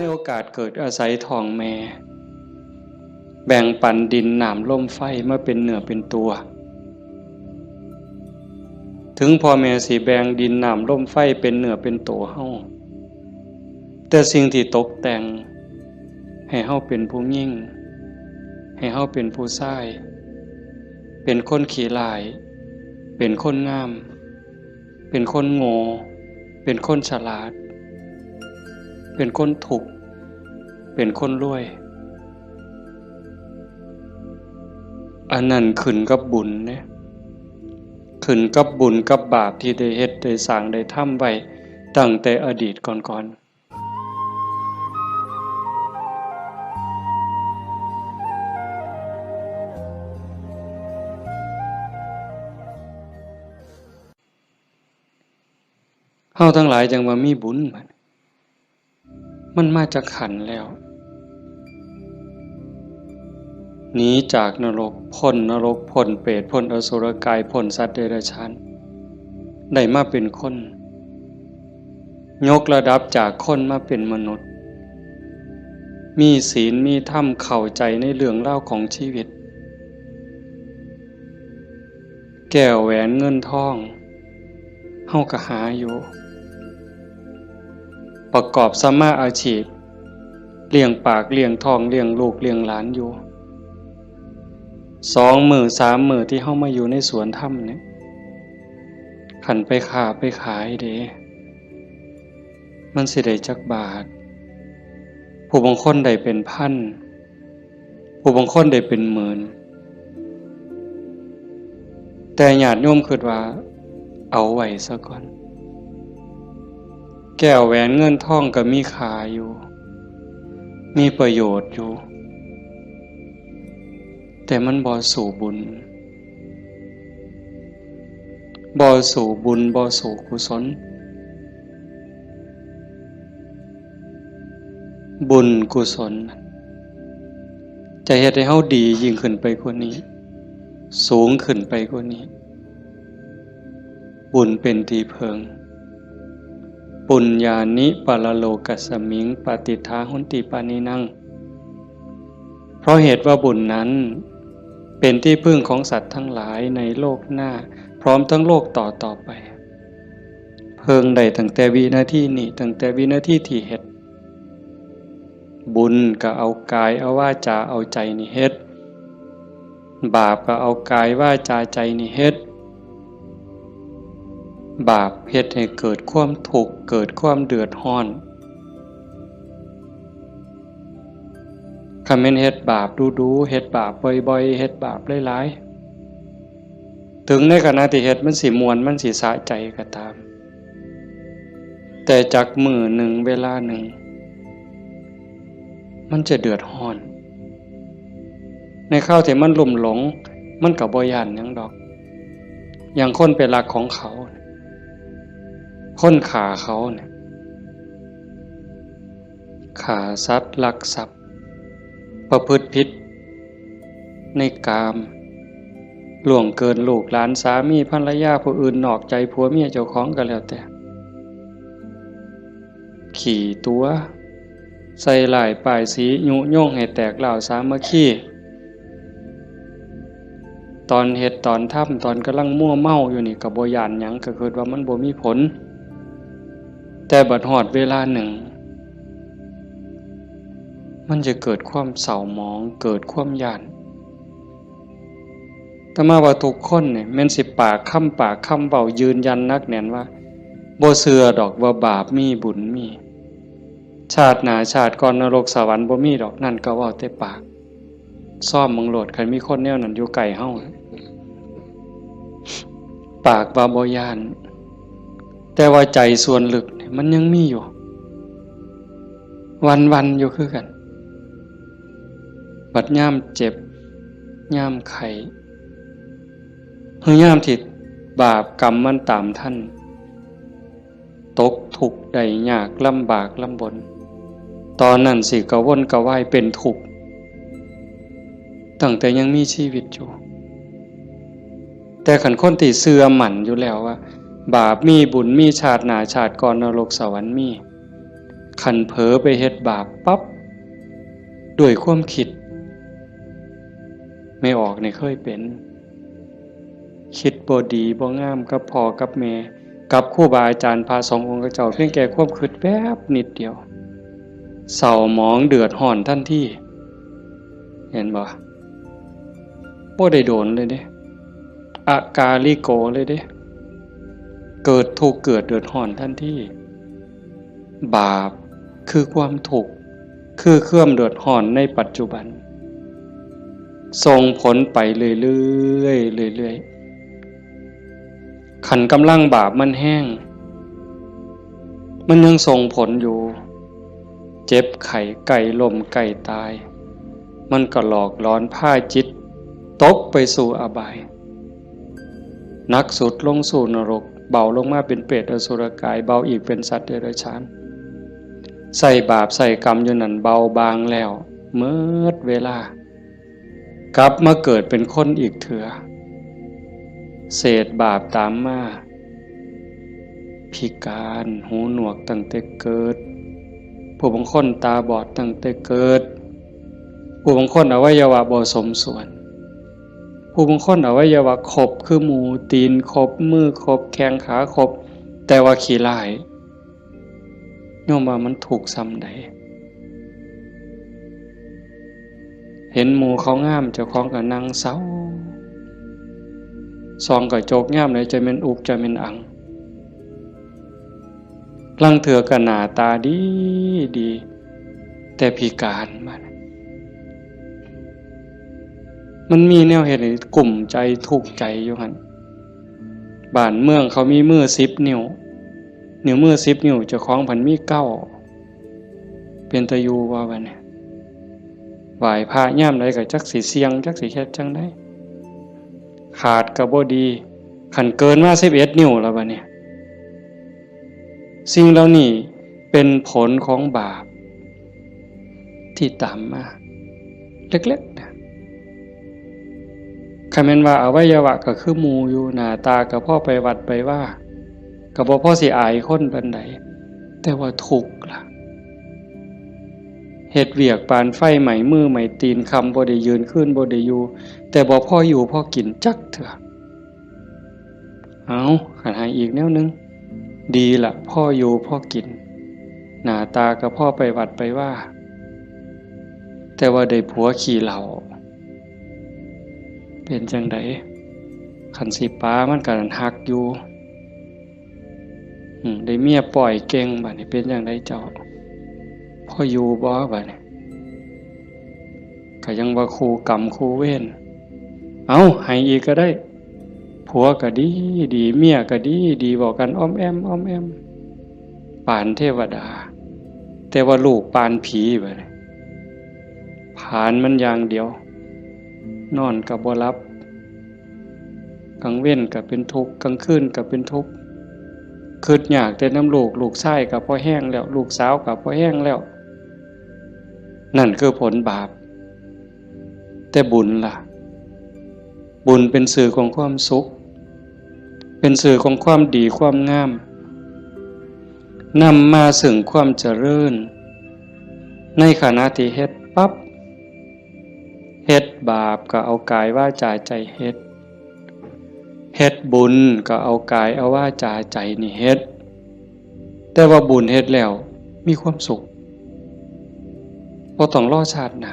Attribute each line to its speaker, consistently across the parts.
Speaker 1: ในโอกาสเกิดอาศัยท้องแม่แบ่งปันดินน้ำลมไฟมาเป็นเนื้อเป็นตัวถึงพ่อแม่สิแบ่งดินน้ำลมไฟเป็นเนื้อเป็นตัวเฮาแต่สิ่งที่ตกแต่งให้เฮาเป็นผู้ยิ่งให้เฮาเป็นผู้ชายเป็นคนขี้ร้ายเป็นคนงามเป็นคนโง่เป็นคนฉลาดเป็นคนถูกเป็นคนรวยอันนั้นขึ้นกับบุญเนี่ยขึ้นกับบุญกับบาปที่ได้เฮ็ดได้สร้างได้ทำไว้ตั้งแต่อดีตก่อนเฮาทั้งหลายจังว่ามีบุญมันมาจากขันธ์แล้วหนีจากนรกพ้นนรกพ้นเปรตพ้นอสุรกายพ้นสัตว์เดรัจฉานได้มาเป็นคนยกระดับจากคนมาเป็นมนุษย์มีศีลมีธรรมเข้าใจในเรื่องเล่าของชีวิตแก้วแหวนเงินทองเฮาก็หาอยู่ประกอบสัมมาอาชีพเลี้ยงปากเลี้ยงท้องเลี้ยงลูกเลี้ยงหลานอยู่2 มื้อ3 มื้อที่เฮามาอยู่ในสวนธรรมเนี่ยขันไปค้าไปขายเด้มันสิได้จักบาทผู้บางคนได้เป็นพันผู้บางคนได้เป็นหมื่นแต่ญาติโยมคิดว่าเอาไว้ซะก่อนแก้วแหวนเงินทองก็มีค่าอยู่มีประโยชน์อยู่แต่มันบ่สู่บุญบ่สู่บุญบ่สู่กุศลบุญกุศลจะเฮ็ดให้เฮาดียิ่งขึ้นไปกว่านี้สูงขึ้นไปกว่านี้บุญเป็นที่เพิงปุญญานิปะละโลกัสสมิงปฏิทาหุนติปานินังเพราะเหตุว่าบุญนั้นเป็นที่พึ่งของสัตว์ทั้งหลายในโลกหน้าพร้อมทั้งโลกต่อไปเพิงได้ตั้งแต่วินาทีนี้ตั้งแต่วินาทีที่เฮ็ดบุญก็เอากายเอาวาจาเอาใจนี่เฮ็ดบาปก็เอากายวาจาใจนี่เฮ็ดบาปเฮ็ดให้เกิดความทุกข์เกิดความเดือดร้อนคันแม่นเฮ็ดบาปดูๆเฮ็ดบาปบ่อยๆเฮ็ดบาปหลายๆถึงในขณะที่เฮ็ดมันสิม่วนมันสิสะใจก็ตามแต่จักมื้อหนึ่งเวลาหนึ่งมันจะเดือดร้อนในข้าวที่มันลุ่มหลงมันก็บ่ย้านหยังดอกอย่างคนไปรักของเขาคนฆ่าเขาเนี่ยฆ่าสัตว์ลักทรัพย์ประพฤติผิดในกามล่วงเกินลูกหลานสามีภรรยาผู้อื่นนอกใจผัวเมียเจ้าของก็แล้วแต่ขี่ตัวใส่หลายป้ายสียุโย่งให้แตกเหล่าสามัคคีตอนเฮ็ดตอนทำตอนกำลังมั่วเมาอยู่นี่ก็บ่ย้านหยังก็คิดว่ามันบ่มีผลแต่บัดฮอดเวลาหนึ่งมันจะเกิดความเศร้าหมองเกิดความย้านแต่มาว่าทุกคนเนี่ยแม่นสิปากคำเว้ายืนยันนักแน่นว่าบ่เชื่อดอกว่าบาปมีบุญมีชาติหน้าชาติก่อนนรกสวรรค์บ่มีดอกนั่นก็เว้าแต่ปากซ่อมมึงโลดคันมีคนแนวนั้นอยู่ใกล้เฮาปากว่าบ่ย้านแต่ว่าใจส่วนลึกเนี่ยมันยังมีอยู่วันๆอยู่คือกันบัดยามเจ็บยามไข้หรือยามที่บาปกรรมมันตามท่านตกทุกข์ได้ยากลำบากลำบนตอนนั้นสิกระวนกระวายเป็นทุกข์ตั้งแต่ยังมีชีวิตอยู่แต่ขันคนที่เชื่อมั่นอยู่แล้วว่าบาปมีบุญมีชาติหน้าชาติก่อนนรกสวรรค์มี ขันเผลอไปเฮ็ดบาปปั๊บด้วยความคิดไม่ออกในเคยเป็นคิดบ่ดีบ่งามกับพ่อกับแม่กับครูบาอาจารย์พาสององค์เจ้าเพียงแค่ความคิดแป๊บนิดเดียวเศร้าหมองเดือดร้อนทันทีเห็นบ่ได้โดนเลยเด้อากาลิโกเลยเด้เกิดทุกข์เกิดเดือดร้อนทันทีบาปคือความทุกข์คือเครื่องเดือดร้อนในปัจจุบันส่งผลไปเรื่อยๆเรื่อยๆขันกำลังบาปมันแห้งมันยังส่งผลอยู่เจ็บไข้ไก่ล้มไก่ตายมันก็หลอกล้อนพาจิตตกไปสู่อบายหนักสุดลงสู่นรกเบาลงมาเป็นเปรตอสุรกายเบาอีกเป็นสัตว์เดรัจฉานใส่บาปใส่กรรมอยู่นั่นเบาบางแล้วเมื่อเวลากลับมาเกิดเป็นคนอีกเถื่อเศษบาปตามมาพิการหูหนวกตั้งแต่เกิดผู้บางคนตาบอดตั้งแต่เกิดผู้บางคนอวัยวะบ่สมส่วนผู้บางคนอวัยวะครบคือหมูตีนครบมือครบแข้งขาครบแต่ว่าขี้ร้ายโยมว่ามันถูกซ้ำใดเห็นหมูเขางามเจ้าของก็นั่งเศร้าซองก็โจกงามเลยจะเป็นอุกจะเป็นอังลังเถื่อก็หน้าตาดีดีแต่พิการมันมีแนวเหตุให้กลุ่มใจทุกข์ใจอยู่หั่นบ้านเมืองเขามีมือ10 นิ้วมือ10 นิ้วเจ้าของพันมี9เป็นตะยูว่าบัดนี้ไหว้พระย่ามใดก็จักสิเสียงจักสิเฮ็ดจังได๋ขาดก็บ่ดีคันเกินมา11 นิ้วแล้วบัดนี้สิ่งเหล่านี้เป็นผลของบาปที่ตามมาเล็กๆนะคันแม่นว่าอวัยวะก็คือหมู่อยู่หน้าตาก็พอไปวัดไปว่าก็บ่พอสิอายคนปานใดแต่ว่าทุกข์ล่ะเฮ็ดเวียกปานไฟไหม้มือไหม้ตีนคำบ่ได้ยืนขึ้นบ่ได้อยู่แต่บ่พออยู่พอกินจักเถื่อเอาคันหาอีกแนวนึงดีล่ะพ่ออยู่พ่อกินหน้าตาก็พ่อไปวัดไปว่าแต่ว่าได้ผัวขี้เหล้าเป็นจังไดคันสิป้ามันก็หักอยู่ได้เมียปล่อยเก่งบัดนี้เป็นจังไดเจ้าพ่ออยู่บ่บัดนี้ก็ยังว่าคู่กรรมคู่เวรเอาให้อีกก็ได้ผัวก็ดีดีเมียก็ดีดีบอกกันอ้อมแอมอ้อมแอมปานเทวดาแต่ว่าลูกปานผีบัดนี้ผานมันอย่างเดียวนอนก็บ่หลับกลางเว้นก็เป็นทุกข์กลางคืนก็เป็นทุกข์คิดอยากแต่น้ำลูกชายก็พอแห้งแล้วลูกสาวก็พอแห้งแล้วนั่นคือผลบาปแต่บุญล่ะบุญเป็นสื่อของความสุขเป็นสื่อของความดีความงามนำมาซึ่งความเจริญในขณะที่เฮ็ดปั๊บเฮ็ดบาปก็เอากายวาจาใจเฮ็ดบุญก็เอากายเอาวาจาใจนี่เฮ็ดแต่ว่าบุญเฮ็ดแล้วมีความสุขบ่ต้องรอชาติหน้า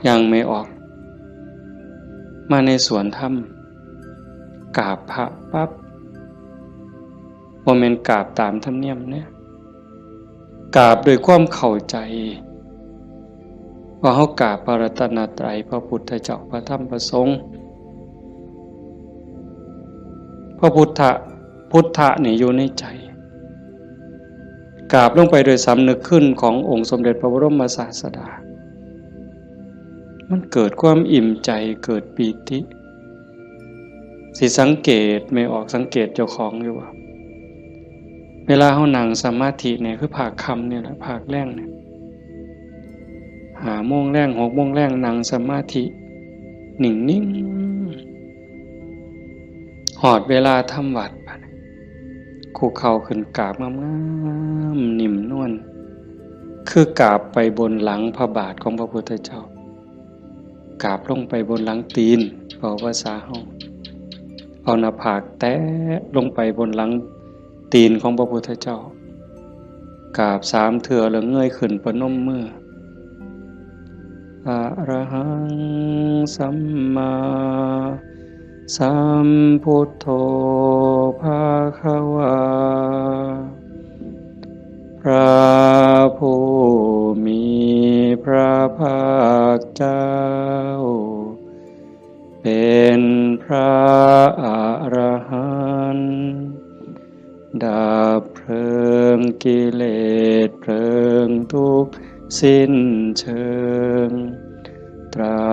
Speaker 1: ยังไม่ออกมาในสวนธรรมกราบพระปั๊บบ่แม่นกราบตามธรรมเนียมเนี่ยกราบด้วยความเข้าใจว่าเฮากราบพระรัตนตรัยพระพุทธเจ้าพระธรรมพระสงฆ์พระพุทธะนี่อยู่ในใจกราบลงไปโดยสำนึกขึ้นขององค์สมเด็จพระบรมศาสดามันเกิดความอิ่มใจเกิดปีติสิสังเกตไม่ออกสังเกตเจ้าของอยู่ว่าเวลาเฮานั่งสมาธิเนี่ยคือภาคค่ำเนี่ยแหละภาคแรงเนี่ย5 โมงแรง 6 โมงแรงนั่งสมาธินิ่งๆหอดเวลาทำวัด คุกเข่าขึ้นกราบงามๆนิ่มนวลคือกราบไปบนหลังพระบาทของพระพุทธเจ้ากราบลงไปบนหลังตีนเอาภาษาเฮาเอาหน้าผากแตะลงไปบนหลังตีนของพระพุทธเจ้ากราบ3 เทื่อแล้วเงยขึ้นประนมมืออะระหังสัมมาสัมพุทโธภะคะวาพระผู้มีพระภาคเจ้าเป็นพระอรหันต์ดับเพลิงกิเลสเพลิงทุกข์สิ้นเชิงตรั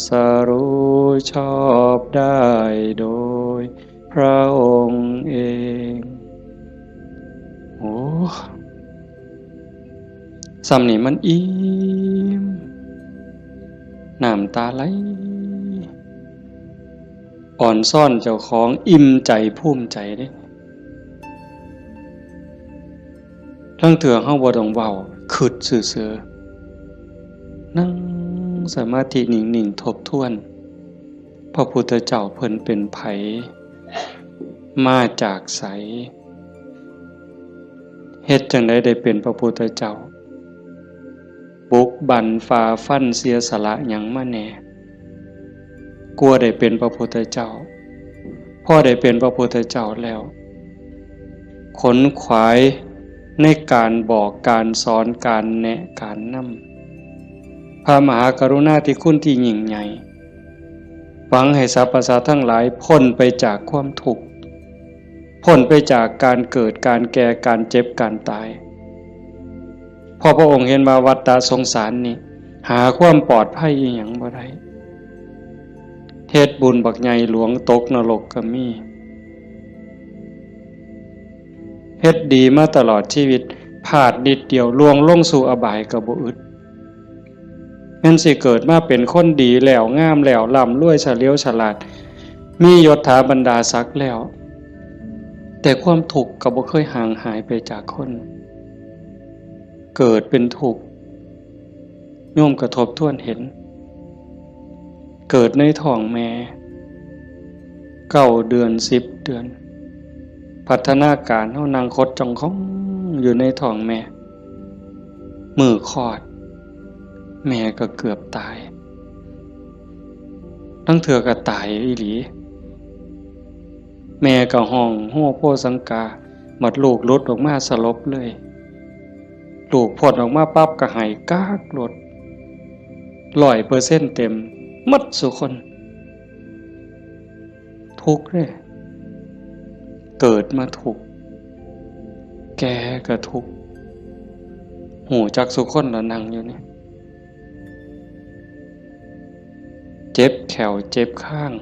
Speaker 1: สรู้ชอบได้โดยพระองค์เองโอ้ซ้ำนี่มันอิ่มน้ำตาไหลอ่อนซ่อนเจ้าของอิ่มใจภูมิใจเด้ทั้งเถื่อเฮาบ่ต้องเว้าคิดซื่อๆนั่งสมาธินิ่งๆทบทวนพระพุทธเจ้าเพิ่นเป็นไผมาจากไสเฮ็ดจังได๋ได้เป็นพระพุทธเจ้าบุกบั่นฝ่าฟันเสียสละหยังมาแน่กลัวได้เป็นพระพุทธเจ้าพอได้เป็นพระพุทธเจ้าแล้วขนขวายในการบอกการสอนการแนะการนำพระมหากรุณาธิคุณที่ยิ่งใหญ่หวังให้สรรพสัตว์ทั้งหลายพ้นไปจากความทุกข์พ้นไปจากการเกิดการแก่การเจ็บการตายพอพระองค์เห็นว่าวัฏฏะสงสารนี้หาความปลอดภัยอีหยังบ่ได้เฮ็ดบุญบักใหญ่หลวงตกนรกก็มีเฮ็ดดีมาตลอดชีวิตพลาดนิดเดียวล่วงลงสู่อบายก็บ่อึดแม่นสิเกิดมาเป็นคนดีแล้วงามแล้วร่ำรวยเฉลียวฉลาดมียศถาบรรดาศักดิ์แล้วแต่ความทุกข์ก็บ่เคยห่างหายไปจากคนเกิดเป็นทุกข์โยมกระทบทวนเห็นเกิดในท้องแม่9 เดือน10 เดือนพัฒนาการเฮานั่งคดจ้องของอยู่ในท้องแม่มือคลอดแม่ก็เกือบตายทั้งเถื่อก็ตายอีหลีแม่ก็ห้องโฮโพสังกาหมดลูกหลุดออกมาสลบเลยลูกพดออกมาปั๊บก็หายกากหลด100%เต็มหมดสุคนทุกข์เลยเกิดมาทุกข์แก่ก็ทุกข์หูจักสุคนแล้วนั่งอยู่นี่เจ็บแขวเจ็บข้าง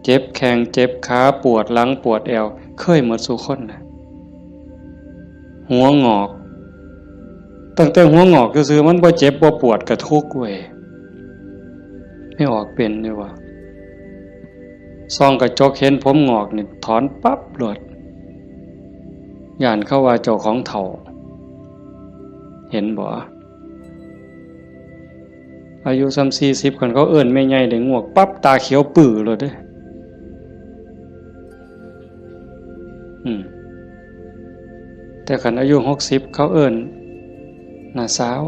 Speaker 1: เจ็บแข้งเจ็บขาปวดหลังปวดเอวเคยหมดสุคนนะหัวงอกตั้งแต่หัวงอกก็คือมันบ่เจ็บบ่ปวดก็ทุกข์เว้ยไม่ออกเป็นเลยว่ะซองกระจกเห็นผมงอกนี่ถอนปั๊บโลดย่านเข้าว่าเจ้าของเฒ่าเห็นบ่อายุ40คนเขาเอิ้นแม่ใหญ่ได้งวกปั๊บตาเขียวปื้อโลดเด้แต่คันอายุ60เขาเอิ้นน่าสาว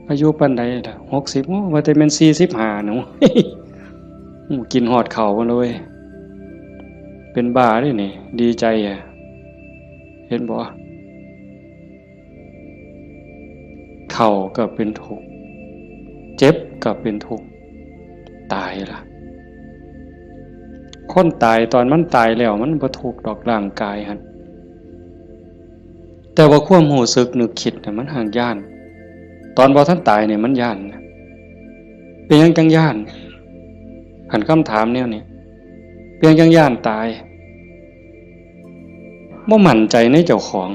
Speaker 1: อายุปานใดล่ะ60ว่าแต่แม่น45หนู กินฮอดข้าวบ่เลยเป็นบ้าเด้นี่ดีใจอ่ะเห็นบ่เฒ่าก็เป็นทุกข์เจ็บก็เป็นทุกข์ตายล่ะคนตายตอนมันตายแล้วมันบ่ทุกข์ดอกร่างกายหั่นแต่ว่าความรู้สึกนึกคิดน่ะมันห่างย่านตอนบ่ทันตายเนี่ยมันย่านเป็นหยังจังย่านคันคำถามแนวนี้เป็นหยังจังย่านตายบ่มั่นใจในเจ้าของ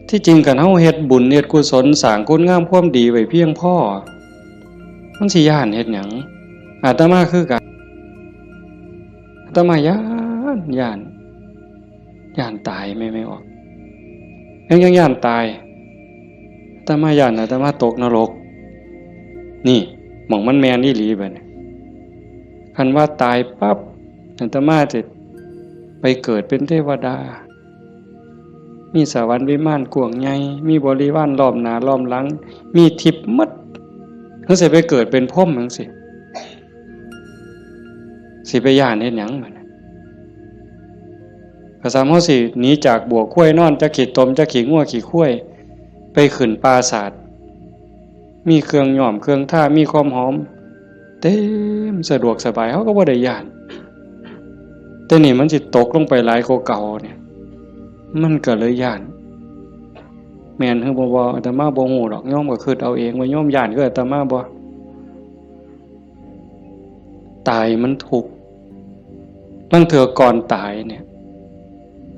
Speaker 1: ที่จริงกันเฮาเฮ็ดบุญเฮ็ดกุศลสร้างคุณงามความดีไว้เพียงพอมันสิย่านเฮ็ดหยัง อาตมาคือกันอาตมาย่านตายไม่ออกยังย่านตายอาตมาย่านอาตมาตกนรกนี่หม่องมันแมนอีหลีบัดนี้คันว่าตายปั๊บอาตมาจะไปเกิดเป็นเทวดามีสวรรค์วิมานกว้างใหญ่มีบริวารล้อมหน้าล้อมหลังมีทิพย์หมดจังสิไปเกิดเป็นพรหมจังสิไปย่านเฮ็ดหยังบัดนี้ก็สามเฮาสิหนีจากบ่วข้วยนอนจะขี้ตมจะขี้งัวขี้ข้วยไปขึ้นปราสาทมีเครื่องหอมเครื่องท่ามีความหอมเต็มสะดวกสบายเฮาก็บ่ได้ย่านแต่นี่มันสิตกลงไปหลายกว่าเก่าเนี่ยมันก็เลยย่านแม่นคือบ่อาตมาบ่ฮู้ดอกโยมก็คิดเอาเองว่าโยมย่านคืออาตมาบ่ตายมันทุกข์ลางเทื่อก่อนตายเนี่ย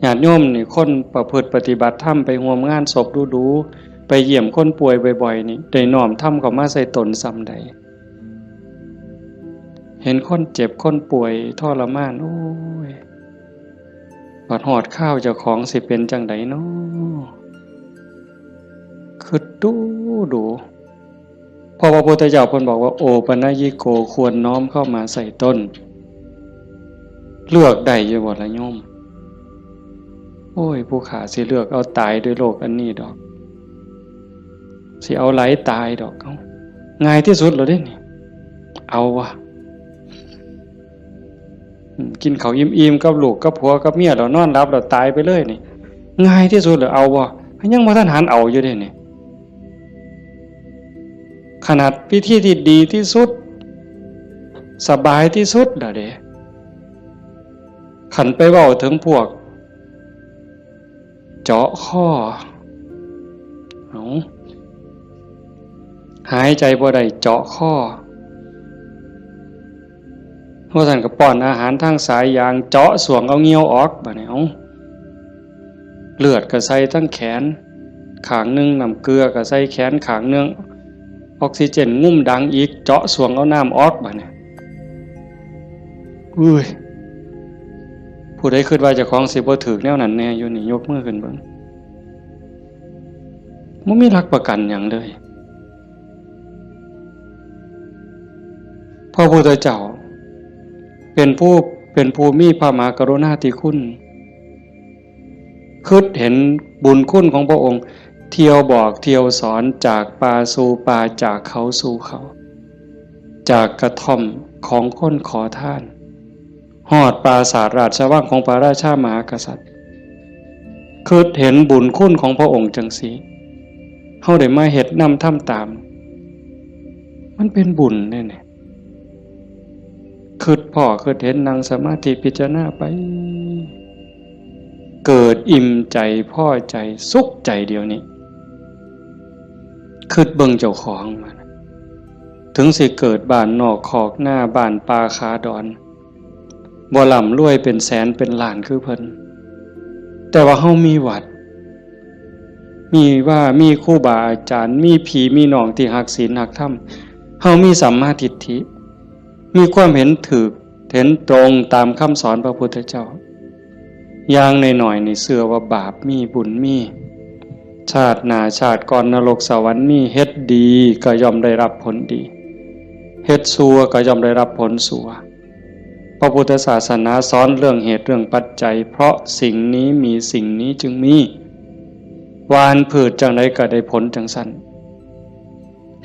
Speaker 1: ญาติโยมนี่คนประพฤติปฏิบัติธรรมไปร่วมงานศพดูๆไปเยี่ยมคนป่วยบ่อยๆนี่ได้น้อมธรรมเข้ามาใส่ตนซ้ำใดเห็นคนเจ็บคนป่วยทรมานโอ้ยบัดฮอดข้าวเจ้าของสิเป็นจังไดน้อคือดูพอพระพุทธเจ้าเพิ่นบอกว่าโอปัญญิโกควรน้อมเข้ามาใส่ต้นเลือกได้อยู่บ่ล่ะโยมโอ้ยผู้ขาสิเลือกเอาตายด้วยโรคอันนี้ดอกสิเอาไหลตายดอกเอาง่ายที่สุดแล้วเด้นี่เอาวะกินข้าวอิ่มๆกับลูกกับผัวกับเมียแล้วนอนหลับแล้วตายไปเลยนี่ง่ายที่สุดแล้วเอาวะยังบ่ทันหันเอาอยู่เด้นี่ขนาดพิธีที่ดีที่สุดสบายที่สุดล่ะเด้ขันไปเว้าถึงพวกเจาะข้อหายใจบ่ได้เจาะข้อพวกท่านก็ป้อนอาหารทางสายยางเจาะสวงเอาเงี้ยวออกบัดนี้เลือดก็ใส่ทั้งแขนข้างนึงน้ำเกลือก็ใส่แขนข้างนึงออกซิเจนงุ่มดังอีกเจาะสวงเอาน้ำออกบัดนี้อุ้ยผู้ใดคิดว่าเจ้าของสิบ่ถูกแนวนั้นแน่อยู่นี่ยกมือขึ้นเบิ่งบ่มีหลักประกันหยังเลยพระพุทธเจ้าเป็นผู้มีพระมหากรุณาธิคุณคิดเห็นบุญคุณของพระองค์เที่ยวบอกเที่ยวสอนจากป่าสู่ป่าจากเขาสู่เขาจากกระท่อมของคนขอทานฮอดปราสาทราชวังของพระราชามหากษัตริย์คิดเห็นบุญคุณของพระองค์จังซี่เฮาได้มาเฮ็ดนำทำตามมันเป็นบุญแน่ๆคิดพ่อคิดเห็นนั่งสมาธิพิจารณาไปเกิดอิ่มใจพอใจสุขใจเดียวนี้คิดเบิ่งเจ้าของมันถึงสิเกิดบ้านนอกคอกหน้าบ้านป่าคาดอนบ่ร่ำรวยเป็นแสนเป็นล้านคือเพิ่นแต่ว่าเฮามีวัดมีครูบาอาจารย์มีพี่มีน้องที่รักศีลรักธรรมเฮามีสัมมาทิฏฐิมีความเห็นถูกเห็นตรงตามคำสอนพระพุทธเจ้าอย่างน้อยๆนี่เชื่อว่าบาปมีบุญมีชาติหน้าชาติก่อนนรกสวรรค์มีเฮ็ดดีก็ย่อมได้รับผลดีเฮ็ดชั่วก็ย่อมได้รับผลชั่วพระพุทธศาสนาสอนเรื่องเหตุเรื่องปัจจัยเพราะสิ่งนี้มีสิ่งนี้จึงมีหวานพืชจังไดก็ได้ผลจังซั่น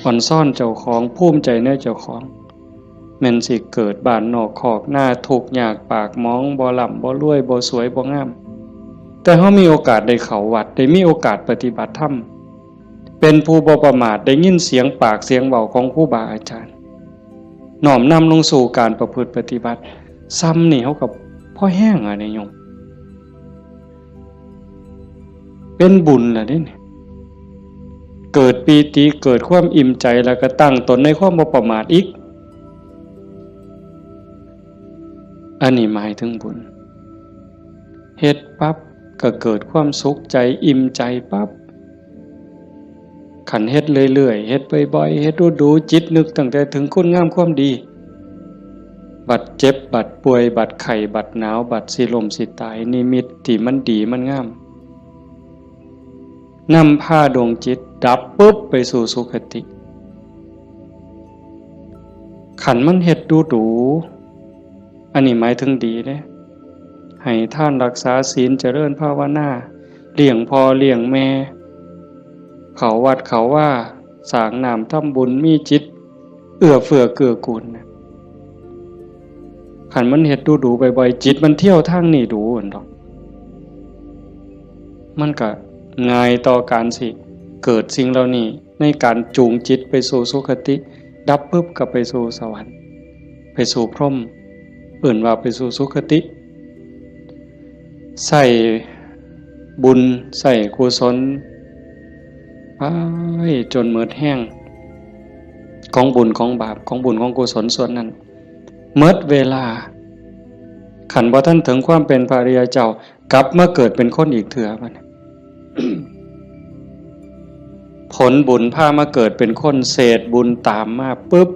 Speaker 1: อ่อนซ่อนเจ้าของภูมิใจในเจ้าของแม่นสิเกิดบ้านนอกคอกหน้าทุกข์ยากปากหมองบ่ร่ำบ่รวยบ่สวยบ่งามแต่เฮามีโอกาสได้เข้าวัดได้มีโอกาสปฏิบัติธรรมเป็นผู้บ่ประมาทได้ยินเสียงปากเสียงเว้าของครูบาอาจารย์น้อมนำลงสู่การประพฤติปฏิบัติซ้ำนี่เฮากับพ่อแห้งอ่ะเนี่ยโยมเป็นบุญล่ะนี่เกิดปีติเกิดความอิ่มใจแล้วก็ตั้งตนในความบ่ประมาทอีกอันนี้หมายถึงบุญเฮ็ดปั๊บก็เกิดความสุขใจอิ่มใจปั๊บขันเฮ็ดเรื่อยๆเฮ็ดบ่อยๆเฮ็ดดูๆจิตนึกตั้งแต่ถึงคุณงามความดี บัดเจ็บบัดป่วยบัดไข้บัดหนาวบัดสิลมสิตายนิมิตที่มันดีมันงามนำพาดวงจิตดับปุ๊บไปสู่สุคติขันมันเฮ็ดดูอันนี้หมายถึงดีเด้ให้ท่านรักษาศีลเจริญภาวนาเลี้ยงพ่อเลี้ยงแม่เขาวัดเขาว่าสร้างน้ำทำบุญมีจิตเอื้อเฟื้อเกื้อกูลขันมันเฮ็ดดูบ่อยๆจิตมันเที่ยวทางนี้ดูอันดอกมันก็ง่ายต่อการสิเกิดสิ่งเหล่านี้ในการจูงจิตไปสู่สุคติดับปุ๊บก็ไปสู่สวรรค์ไปสู่พรหมอื่นว่าไปสู่สุคติใส่บุญใส่กุศลไปจนหมดแห้งของบุญของบาปของบุญของกุศลส่วนนั้นหมดเวลาขันบ่ท่านถึงความเป็นพระอริยเจ้ากลับมาเกิดเป็นคนอีกเถื่อบัดนี้ ผลบุญพามาเกิดเป็นคนเศษบุญตามมาปุ๊บ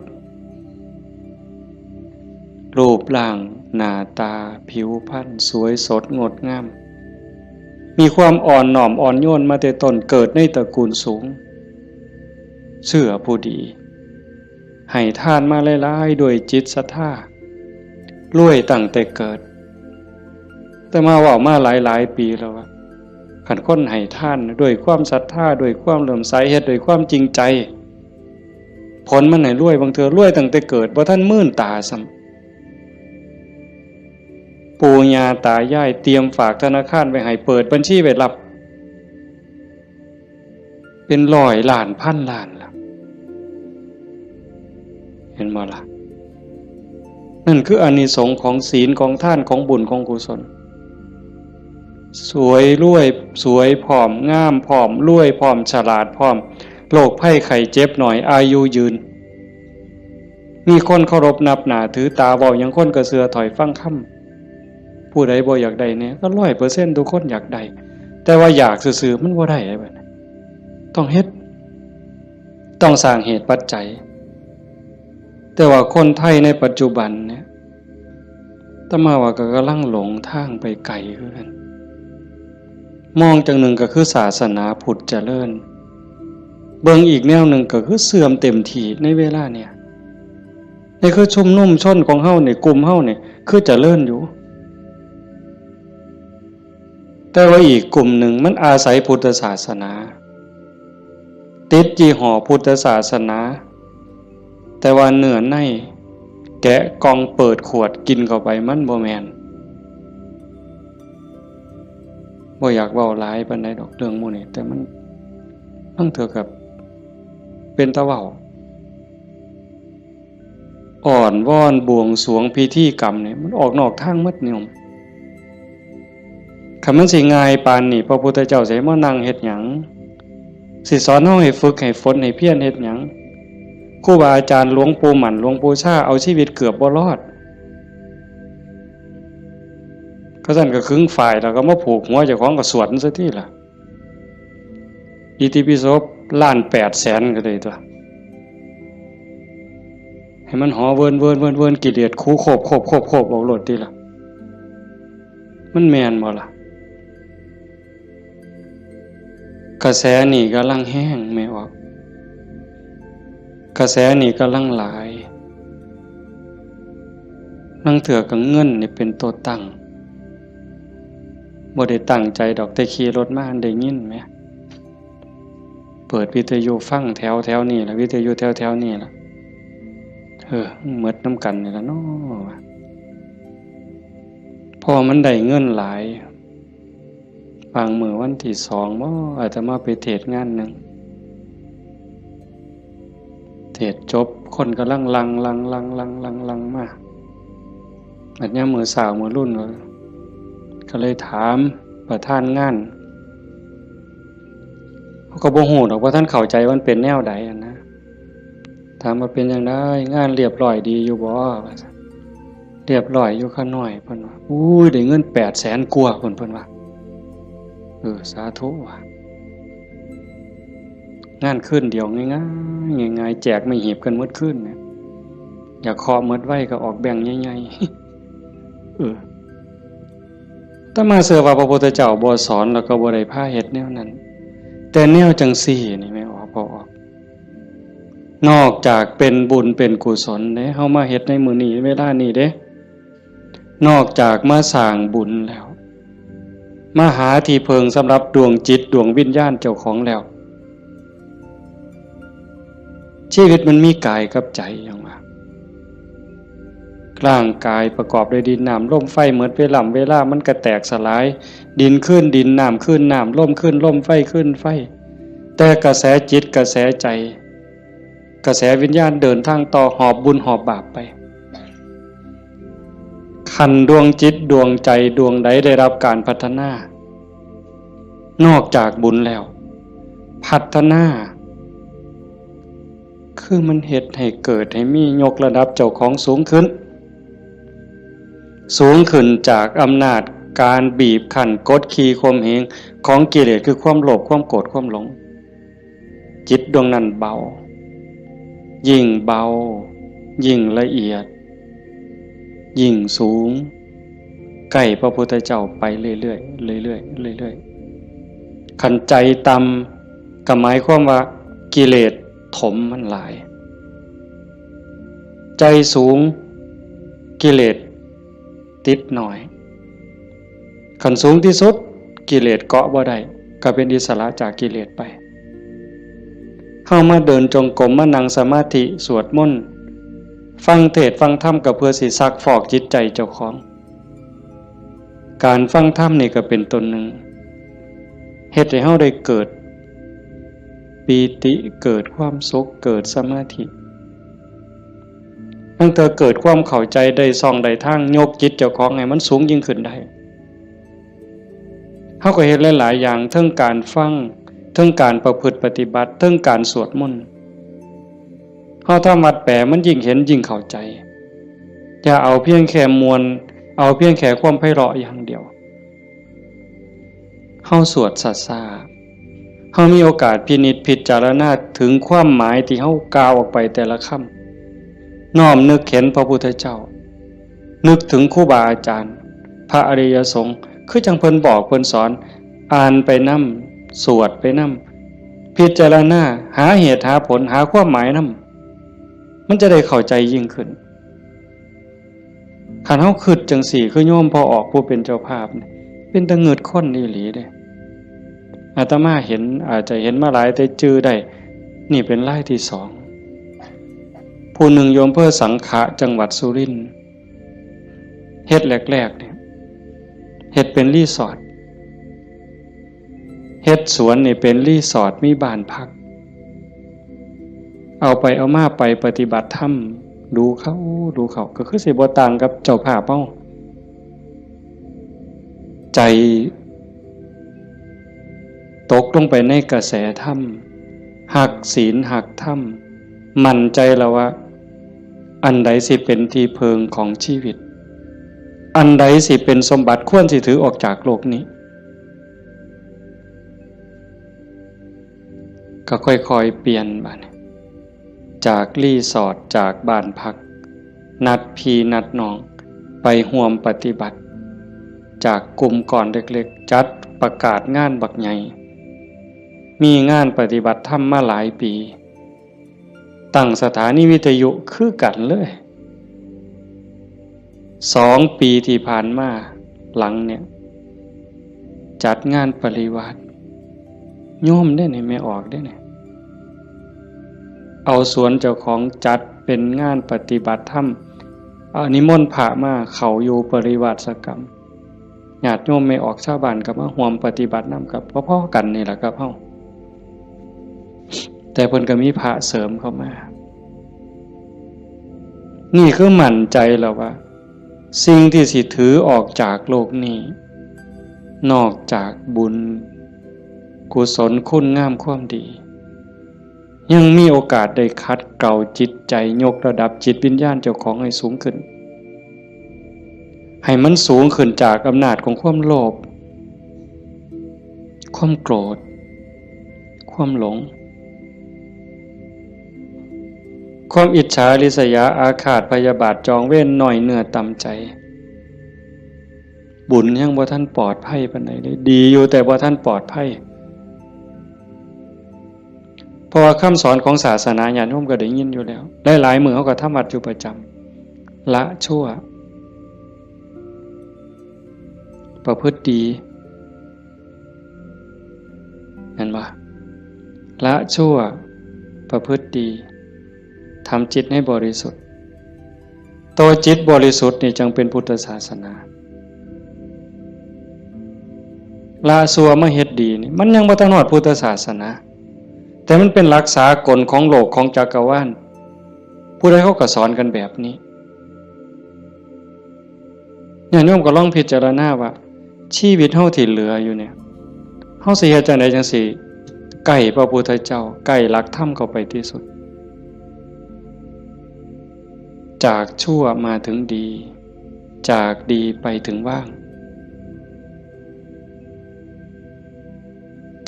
Speaker 1: รูปร่างหน้าตาผิวพรรณสวยสดงดงามมีความอ่อนน้อมอ่อนโยนมาแต่ต้นเกิดในตระกูลสูงเชื่อผู้ดีให้ทานมาหลายๆด้วยจิตศรัทธารวยตั้งแต่เกิดแต่มาว่ามาหลายปีแล้วว่าขันคนให้ท่านด้วยความศรัทธาด้วยความเลื่อมใสเฮ็ดด้วยความจริงใจผลมันให้รวยบางเทื่อรวยตั้งแต่เกิดบ่ทันมื่นตาซ้ำปู่ย่าตายายเตรียมฝากธนาคารไว้ให้เปิดบัญชีไว้รับเป็นร้อยล้านพันล้านล่ะเห็นบ่ล่ะนั่นคืออานิสงส์ของศีลของทานของบุญของกุศลสวยรวยสวยผอมงามผอมรวยผอมฉลาดผอมโรคภัยไข้เจ็บหน่อยอายุยืนมีคนเคารพนับหน้าถือตาเว้าหยังคนก็เชื่อถอยฟังคำผู้ใดบ่อยากได้เนี่ยก็ 100% ทุกคนอยากได้แต่ว่าอยากซื่อๆมันบ่ได้บัดนี้ต้องเฮ็ดต้องสร้างเหตุปัจจัยแต่ว่าคนไทยในปัจจุบันเนี่ยอาตมาว่าก็กำลังหลงทางไปไกลคือกันมองจังหนึ่งก็คือศาสนาพุทธเจริญเบิ่งอีกแนวหนึ่งก็คือเสื่อมเต็มทีในเวลาเนี่ยนี่คือชุมนุมชนของเฮาเนี่ยกลุ่มเฮาเนี่ยคือเจริญอยู่แต่ว่าอีกกลุ่มหนึ่งมันอาศัยพุทธศาสนาติดยี่ห้อพุทธศาสนาแต่ว่าเนื้อในแกะกล่องเปิดขวดกินเข้าไปมันบ่แม่นบ่อยากเว้าหลายปานใดดอกเรื่องหมู่นี้แต่มันต้องเถือกับเป็นตะเว้าอ่อนวอนบวงสรวงพิธีกรรมเนี่ยมันออกนอกทางหมดนิยมคันมันสิง่ายปานนี้พระพุทธเจ้าสิมานั่งเฮ็ดหยังสิสอนเฮาให้ฝึกให้ฝนให้เพียรเฮ็ดหยังครูบาอาจารย์หลวงปู่หมั่นหลวงปู่ชาเอาชีวิตเกือบบ่รอดก็สั่นก็ครึ่งฝ่ายแล้วก็มาผูกหัวเจ้าของก็สวดซะทีล่ะอิติปิโส1,800,000ก็ได้ตัวให้มันหอเวินกิเลสคูโคบเอาโลดติล่ะมันแม่นบ่ล่ะกระแสนี่กำลังแห้งแม่ออกกระแสนี่กำลังหลายนั่งเถื่อกับเงินนี่เป็นตัวตั้งบ่ได้ตั้งใจดอกแต่ขี่รถมาได้ยินไหมเปิดวิทยุฟังแถวนี่ล่ะวิทยุแถวนี่ล่ะหมดน้ำกันนี่ล่ะเนาะพอมันได้เงินหลายบางมื้อวันที่2บ่อาตมาไปเทศงานนึงเทศจบคนกำลังลังมาอันนี้มือสาวมือรุ่นก็เลยถามประธานงานเขาก็บ่ฮู้ดอกว่าท่านเข้าใจว่ามันเป็นแนวใดนะถามว่าเป็นจังได๋งานเรียบร้อยดีอยู่บ่เรียบร้อยอยู่ค่าน้อยเพิ่นว่าอุ้ยได้เงิน 800,000 กว่าเพิ่นว่าสาธุว่ะงานคืนเดียวง่ายๆแจกไม่หีบกันหมดคืนเนี่ย อยากเคาะเมิดไว้ก็ออกแบ่งใหญ่ๆถ้ามาเสือว่าพระพุทธเจ้าบ่สอนแล้วก็บ่ได้พาเฮ็ดแนวนั้นแต่แนวจังซี่นี่ไม่ออกบ่ออกนอกจากเป็นบุญเป็นกุศลเด้เฮามาเฮ็ดในมื้อนี้เวลานี้เด้นอกจากมาสร้างบุญแล้วมาหาที่เพิงสำหรับดวงจิตดวงวิญญาณเจ้าของแล้วชีวิตมันมีกายกับใจอย่างว่าร่างกายประกอบด้วยดินน้ำลมไฟเหมือนเวลามันก็แตกสลายดินขึ้นดินน้ำขึ้นน้ำลมขึ้นลมไฟขึ้นไฟแต่กระแสจิตกระแสใจกระแสวิญญาณเดินทางต่อหอบบุญหอบบาปไปขันดวงจิตดวงใจดวงใดได้รับการพัฒนานอกจากบุญแล้วพัฒนาคือมันเฮ็ดให้เกิดให้มียกระดับเจ้าของสูงขึ้นจากอำนาจการบีบคั้นกดขี่ข่มเหงของกิเลสคือความโลภความโกรธความหลงจิตดวงนั้นเบายิ่งเบายิ่งละเอียดยิ่งสูงใกล้พระพุทธเจ้าไปเรื่อยๆเรื่อยๆเรื่อยๆขันใจต่ำก็หมายความว่ากิเลสถมมันหลายใจสูงกิเลสติดหน่อยขันสูงที่สุดกิเลสเกาะบ่ได้ก็เป็นอิสระจากกิเลสไปเข้ามาเดินจงกรมมานั่งสมาธิสวดมนต์ฟังเทศน์ฟังธรรมก็เพื่อสิซักฟอกจิตใจเจ้าของการฟังธรรมนี่ก็เป็นตนหนึ่งเฮ็ดให้เฮาได้เกิดปีติเกิดความสุขเกิดสมาธิตั้งแต่เกิดความเข้าใจได้ส่องได้ทางยกจิตเจ้าของให้มันสูงยิ่งขึ้นได้เฮาก็เฮ็ดหลายๆอย่างทั้งการฟังทั้งการประพฤติปฏิบัติทั้งการสวดมนต์เฮาทำวัดแปลมันยิ่งเห็นยิ่งเข้าใจอย่าเอาเพียงแค่มวลเอาเพียงแค่ความไพเราะอย่างเดียวเฮาสวดซ่าๆเฮามีโอกาสพินิจพิจารณาถึงความหมายที่เฮากล่าวออกไปแต่ละคำน้อมนึกเห็นพระพุทธเจ้านึกถึงครูบาอาจารย์พระอริยสงฆ์คือจังเพิ่นบอกเพิ่นสอนอ่านไปนำสวดไปนำพิจารณาหาเหตุหาผลหาความหมายนำมันจะได้เข้าใจยิ่งขึ้นคันเฮาคิดจังสี่คือโยมพอออกผู้เป็นเจ้าภาพเป็นตะเงิดคนอีหลีเด้อาตมาเห็นอาจจะเห็นมาหลายแต่จื้อได้นี่เป็นรายที่สองผู้หนึ่งโยมเพื่อสังขะจังหวัดสุรินทร์เฮ็ดแรกๆเนี่ยเฮ็ดเป็นรีสอร์ทเฮ็ดสวนนี่เป็นรีสอร์ทมีบ้านพักเอาไปเอามาไปปฏิบัติธรรมดูเขาก็คือสิบ่ต่างกับเจ้าภาพเฮาใจตกลงไปในกระแสธรรมหักศีลหักธรรมมั่นใจแล้วว่าอันใดสิเป็นที่เพิงของชีวิตอันใดสิเป็นสมบัติควรสิถือออกจากโลกนี้ก็ค่อยๆเปลี่ยนบัดจากรีสอร์ทจากบ้านพักนัดพี่นัดน้องไปร่วมปฏิบัติจากกลุ่มก่อนเล็กๆจัดประกาศงานบักใหญ่มีงานปฏิบัติธรรมมาหลายปีตั้งสถานีวิทยุคือกันเลย2 ปีที่ผ่านมาหลังเนี่ยจัดงานปริวาสโยมได้ไหนไม่ออกได้ไหนเอาสวนเจ้าของจัดเป็นงานปฏิบัติธรรมนิมนต์พระมาเขาอยู่ปริวาสกรรมญาติโยมไม่ออกชาวบ้านกับมาร่วมปฏิบัตินำกับพ่อๆกันนี่แหละครับเฮาแต่เพิ่นก็มีพระเสริมเข้ามานี่คือมั่นใจแล้วว่าสิ่งที่สิถือออกจากโลกนี้นอกจากบุญกุศลคุณงามความดียังมีโอกาสได้คัดเกลาจิตใจยกระดับจิตวิญญาณเจ้าของให้สูงขึ้นให้มันสูงขึ้นจากอำนาจของความโลภความโกรธความหลง ความอิจฉาริษยาอาฆาตพยาบาทจองเว้นหน่อยเนื้อต่ำใจบุญยังบ่ท่านปลอดภัยปานใดเลยดีอยู่แต่บ่ท่านปลอดภัยเพราะว่าคำสอนของศาสนาญาติโยมก็ได้ยินอยู่แล้วหลายๆมื้อเฮาก็ทำวัดอยู่ประจำละชั่วประพฤติดีเห็นบ่ละชั่วประพฤติดีทำจิตให้บริสุทธิ์ตัวจิตบริสุทธิ์นี่จึงเป็นพุทธศาสนาละชั่วมาเฮ็ดดีนี่มันยังบ่ทันฮอดพุทธศาสนาแต่มันเป็นหลักษากลของโลกของจักรวาลผู้ใดเขาก็สอนกันแบบนี้เนี่ยโยมก็ลองพิจารณาว่าชีวิตเฮาที่เหลืออยู่เนี่ยเฮาสิเฮ็ดจังได๋จังสิใกล้พระพุทธเจ้าใกล้หลักธรรมเข้าไปที่สุดจากชั่วมาถึงดีจากดีไปถึงว่าง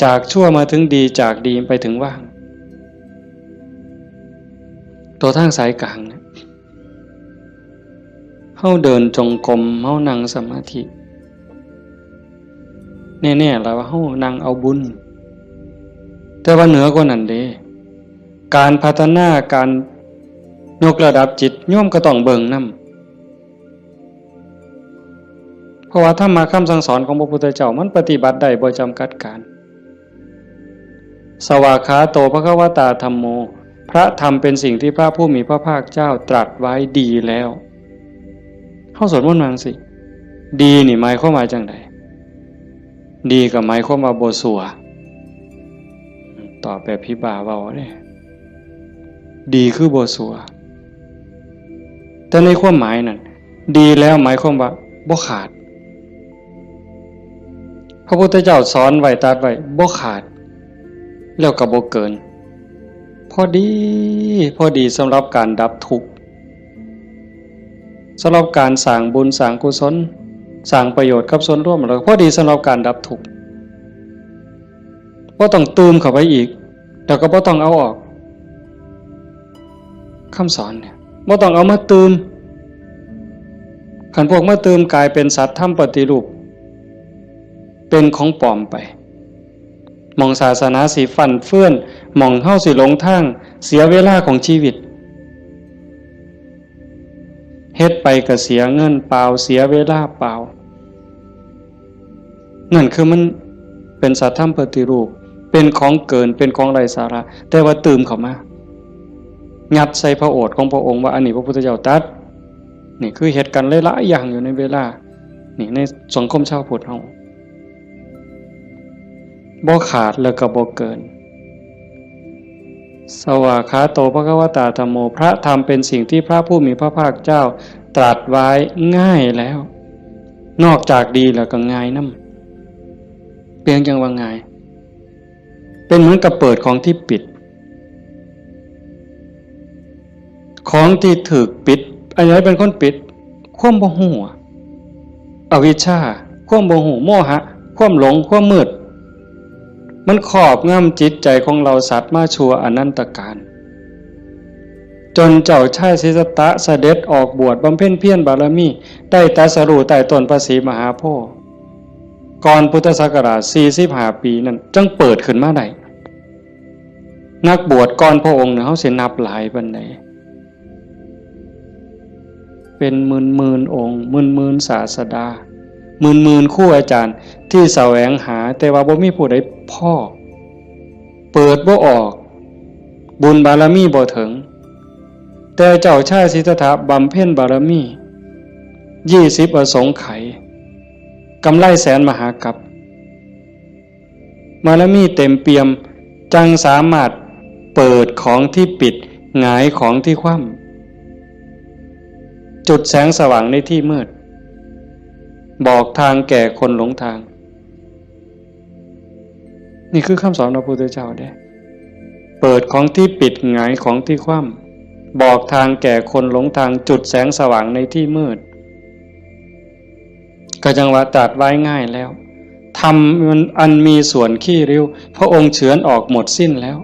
Speaker 1: จากชั่วมาถึงดีจากดีไปถึงว่างตัวทางสายกลางเนี่ยเฮาเดินจงกรมเฮานั่งสมาธิแน่ๆแล้วว่าเฮานั่งเอาบุญแต่ว่าเหนือกว่านั้นเด้การพัฒนาการยกระดับจิตโยมก็ต้องเบิ่งนำเพราะว่าธรรมะคำสั่งสอนของพระพุทธเจ้ามันปฏิบัติได้บ่จำกัดการสวากขาโตภควตาธัมโมพระธรรมเป็นสิ่งที่พระผู้มีพระภาคเจ้าตรัสไว้ดีแล้วเฮาสวดมนต์ว่าจังซี่ดีนี่หมายความว่าจังได๋ดีก็หมายความว่าบ่ชั่วตอบแบบพี่บ่าเว้าเด้ดีคือบ่ชั่วแต่ในความหมายนั้นดีแล้วหมายความว่าบ่ขาดพระพุทธเจ้าสอนไว้ตรัสไว้บ่ขาดแล้วก็บ่เกินพอดีสำหรับการดับทุกข์สำหรับการสร้างบุญสร้างกุศลสร้างประโยชน์กับส่วนรวมแล้วพอดีสำหรับการดับทุกข์บ่ต้องเติมเข้าไปอีกแล้วก็บ่ต้องเอาออกคำสอนเนี่ยบ่ต้องเอามาเติมคันพวกมาเติมกลายเป็นสัตว์ทำปฏิรูปเป็นของปลอมไปมองศาสนาสิฟั่นเฟื่อนมองเฮาสิหลงทางเสียเวลาของชีวิตเฮ็ดไปก็เสียเงินเปล่าเสียเวลาเปล่านั่นคือมันเป็นสัตว์ทำปฏิรูปเป็นของเกินเป็นของไร้สาระแต่ว่าเติมเข้ามางัดใส่พระโอษฐ์ของพระองค์ว่าอันนี้พระพุทธเจ้าตรัสนี่คือเหตุการณ์หลายๆอย่างอยู่ในเวลานี่ในสังคมชาวพุทธเฮาบ่ขาดแล้วก็บ่เกินสวากขาโตภควตาธัมโมพระธรรมเป็นสิ่งที่พระผู้มีพระภาคเจ้าตรัสไว้ง่ายแล้วนอกจากดีแล้วก็ง่ายนำเพียงจังว่าง่ายเป็นเหมือนกับเปิดของที่ปิดของที่ถูกปิดอันไหนเป็นคนปิดความบ่ฮู้อวิชชาความบ่ฮู้โมหะความหลงความมืดมันครอบงำจิตใจของเราสัตว์มาชั่วอนันตกาลจนเจ้าชายสิทธัตถะเสด็จออกบวชบำเพ็ญเพียรบารมีได้ตรัสรู้ใต้ต้นพระศรีมหาโพธิ์ก่อนพุทธศักราช45ปีนั้นจึงเปิดขึ้นมาได้นักบวชก่อนพระองค์เนี่ยเฮาสินับหลายปานใดเป็นหมื่นองค์หมื่นศาสดาหมื่นครูอาจารย์ที่แสวงหาแต่ว่าบ่มีผู้ใดพอเปิดบ่ออกบุญบารมีบ่ถึงแต่เจ้าชายสิทธัตถะบำเพ็ญบารมี20อสงไขยกำไรแสนมหากัปบารมีเต็มเปี่ยมจังสามารถเปิดของที่ปิดหงายของที่คว่ำจุดแสงสว่างในที่มืดบอกทางแก่คนหลงทางนี่คือคำสอนของพระพุทธเจ้าเด้เปิดของที่ปิดหงายของที่คว่ำบอกทางแก่คนหลงทางจุดแสงสว่างในที่มืดก็จังว่าตรัสไว้ง่ายแล้วธรรมมันอันมีส่วนขี้ริ้วพระองค์เฉือนออกหมดสิ้นแล้ว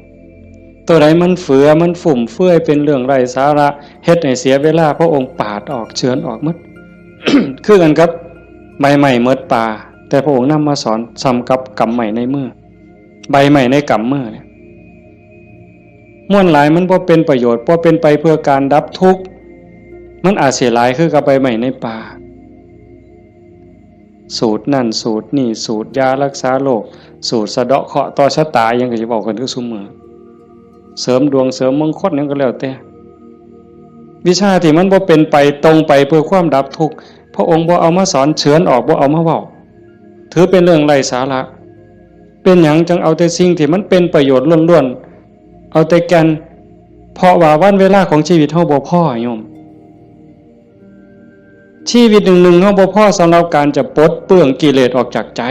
Speaker 1: ตัวใดมันเฟือมันฝุ่มเฟื่อยเป็นเรื่องไร้สาระเฮ็ดให้เสียเวลาพระองค์ปาดออกเฉือนออกหมด คือกันครับใบใหม่เมดป่าแต่พระองค์นำมาสอนซ้ำกับกำใหม่ในมือใบใหม่ในกำมือเนี่ยม่วนหลายมันบ่เป็นประโยชน์บ่เป็นไปเพื่อการดับทุกข์มันอาจเสียหลายคือกับใบใหม่ในป่าสูตรนั่นสูตรนี่สูตรยารักษาโรคสูตรสะเดาะเคราะห์ต่อชะตายังก็สิบอกกันคือซุมื้อเสริมดวงเสริมมงคลนั่นก็แล้วแต่วิชาที่มันบ่เป็นไปตรงไปเพื่อความดับทุกข์พระองค์บ่เอามาสอนเฉือนออกบ่เอามาเว้าถือเป็นเรื่องไร้สาระเป็นหยังจังเอาแต่สิ่งที่มันเป็นประโยชน์ล้วนๆเอาแต่แก่นเพราะว่าวันเวลาของชีวิตเฮาบ่พอโยมชีวิตหนึ่งๆเฮาบ่พอสำหรับการจะปลดเปลื้องกิเลสออกจากใจ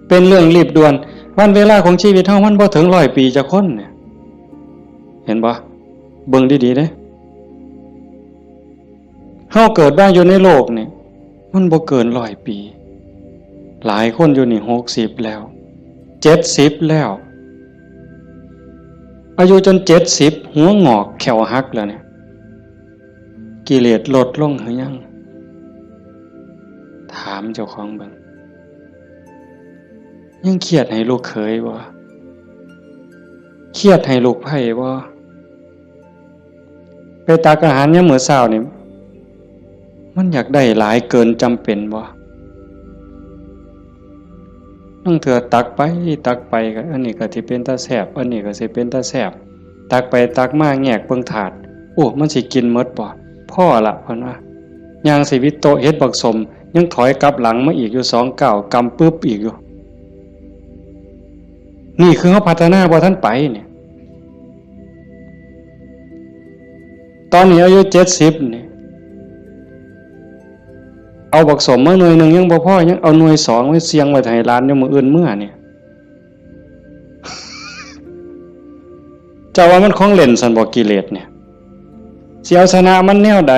Speaker 1: เป็นเรื่องรีบด่วนวันเวลาของชีวิตเฮามันบ่ถึง100 ปีจะคนเนี่ยเห็นบ่เบิ่งดีๆเด้เฮาเกิดมาอยู่ในโลกนี่มันบ่เกิน100 ปีหลายคนอยู่นี่60แล้ว70แล้วอายุจน70หัวงอกแขวหักแล้วเนี่ยกิเลสลดลงหรือยังถามเจ้าของเบิ่งยังเครียดให้ลูกเขยบ่เครียดให้ลูกไผ่บ่ไปตักอาหารยามมื้อเช้านี่มันอยากได้หลายเกินจำเป็นบ่นั่งเถื่อตักไปก็อันนี้ก็สิเป็นตาแซ่บอันนี้ก็สิเป็นตาแซ่บตักไปตักมาแงกเบิ่งถาดโอ้มันสิกินหมดบ่พ่อละเพิ่นว่าย่างสิวิโตเฮ็ดบักสมยังถอยกลับหลังมาอีกอยู่2 ก้าวกำปึ๊บอีกอยู่นี่คือเฮาพัฒนาบ่ทันไปเนี่ยตอนนี้อายุ70นี่เอาบักสมมาหน่วยนึงยังบ่พอยังเอาหน่วย2ไว้เสียงไว้ให้หลานอยู่มื้ออื่นมื้อเนี่ยเจ้าว่ามันของเล่นซั่นบ่กิเลสเนี่ยสิเอาชนะมันแนวใด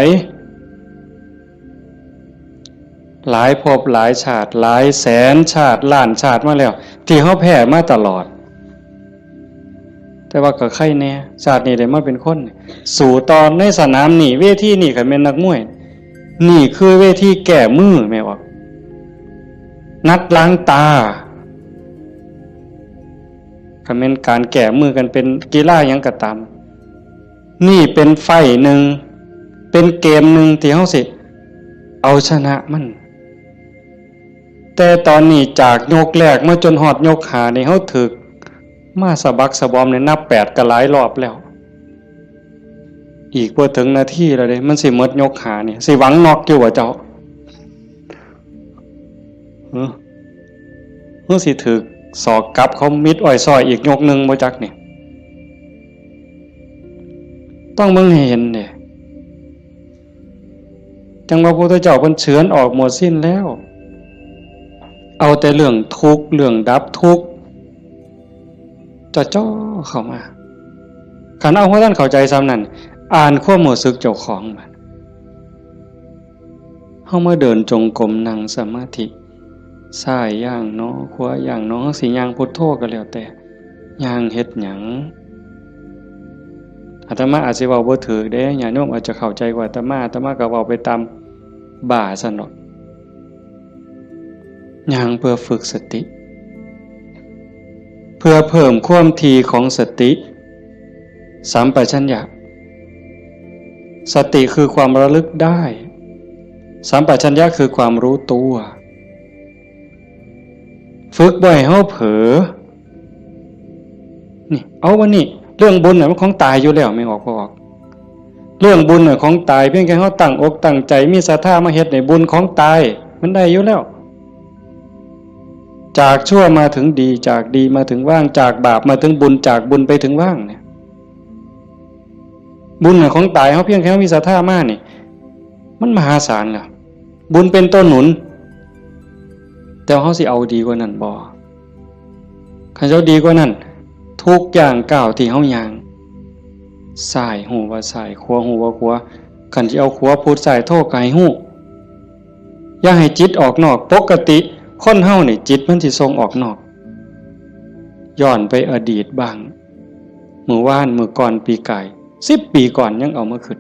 Speaker 1: หลายภพหลายชาติหลายแสนชาติล้านชาติมาแล้วที่เฮาแพ้มาตลอดแต่ว่าก็ใครแน่ชาตินี้ได้มาเป็นคนสู่ตอนในสนามนี่เวทีนี่ก็แม่นนักมวยนี่คือเวทีแก้มือแม่ว่านัดล้างตาก็แม่นการแก้มือกันเป็นกีฬาหยังก็ตามนี่เป็นไฟหนึ่งเป็นเกมหนึ่งที่เฮาสิเอาชนะมันแต่ตอนนี้จากยกแรกมาจนฮอดยก5นี่เฮาถึกมาสะบักสะบอมเนี่ยนับ8ก็หลายรอบแล้วอีกบ่ถึงนาทีแล้วเด้มันสิหมดยก5นี่สิหวังน็อกอยู่บ่เจ้าสิถึกศอกกลับเขามิดอ้อยซอยอีกยกนึงบ่จักนี่ต้องมึงเห็นเนี่ยจังว่าพระพุทธเจ้าเพิ่นเฉือนออกหมดสิ้นแล้วเอาแต่เรื่องทุกข์เรื่องดับทุกข์จ่อเข้ามาคันเอาว่าท่านเข้าใจซ้ำนั่นอ่านความรู้สึกเจ้าของมันเฮามาเดินจงกรมนั่งสมาธิซ้ายย่างเนาะขวาย่างเนาะสิย่างพุทโธก็แล้วแต่ย่างเฮ็ดหยังอาตมาอาจสิเว้าบ่ถูกเด้ญาติโยมอาจจะเข้าใจกว่าอาตมาก็เว้าไปตามบ่าซั่นเนาะย่างเพื่อฝึกสติเพื่อเพิ่มความถี่ของสติสัมปชัญญะสติคือความระลึกได้สัมปชัญญะคือความรู้ตัวฝึกบ่อยเฮาเผลอนี่เอาวันนี้เรื่องบุญน่ะมันของตายอยู่แล้วไม่ออกบ่ออกเรื่องบุญน่ะของตายเพียงแค่เฮาตั้งอกตั้งใจมีศรัทธามาเฮ็ดในบุญของตายมันได้อยู่แล้วจากชั่วมาถึงดีจากดีมาถึงว่างจากบาปมาถึงบุญจากบุญไปถึงว่างเนี่ยบุญของตายเฮาเพียงแค่มีศรัทธามานี่มันมหาศาลแล้วบุญเป็นต้นหนุนแต่เฮาสิเอาดีกว่านั้นบ่คันเจ้าดีกว่านั้นทุกอย่างก้าวที่เฮาย่างซ้ายหูว่าซ้ายขวาหูว่าขวาคันสิเอาขวาพุทธซ้ายโทก็ให้ฮู้อย่าให้จิตออกนอกปกติคนเฮานี่จิตมันสิส่งออกนอกย้อนไปอดีตบ้าง มื้อวานมื้อก่อนปีกาย10 ปีก่อนยังเอามาคิด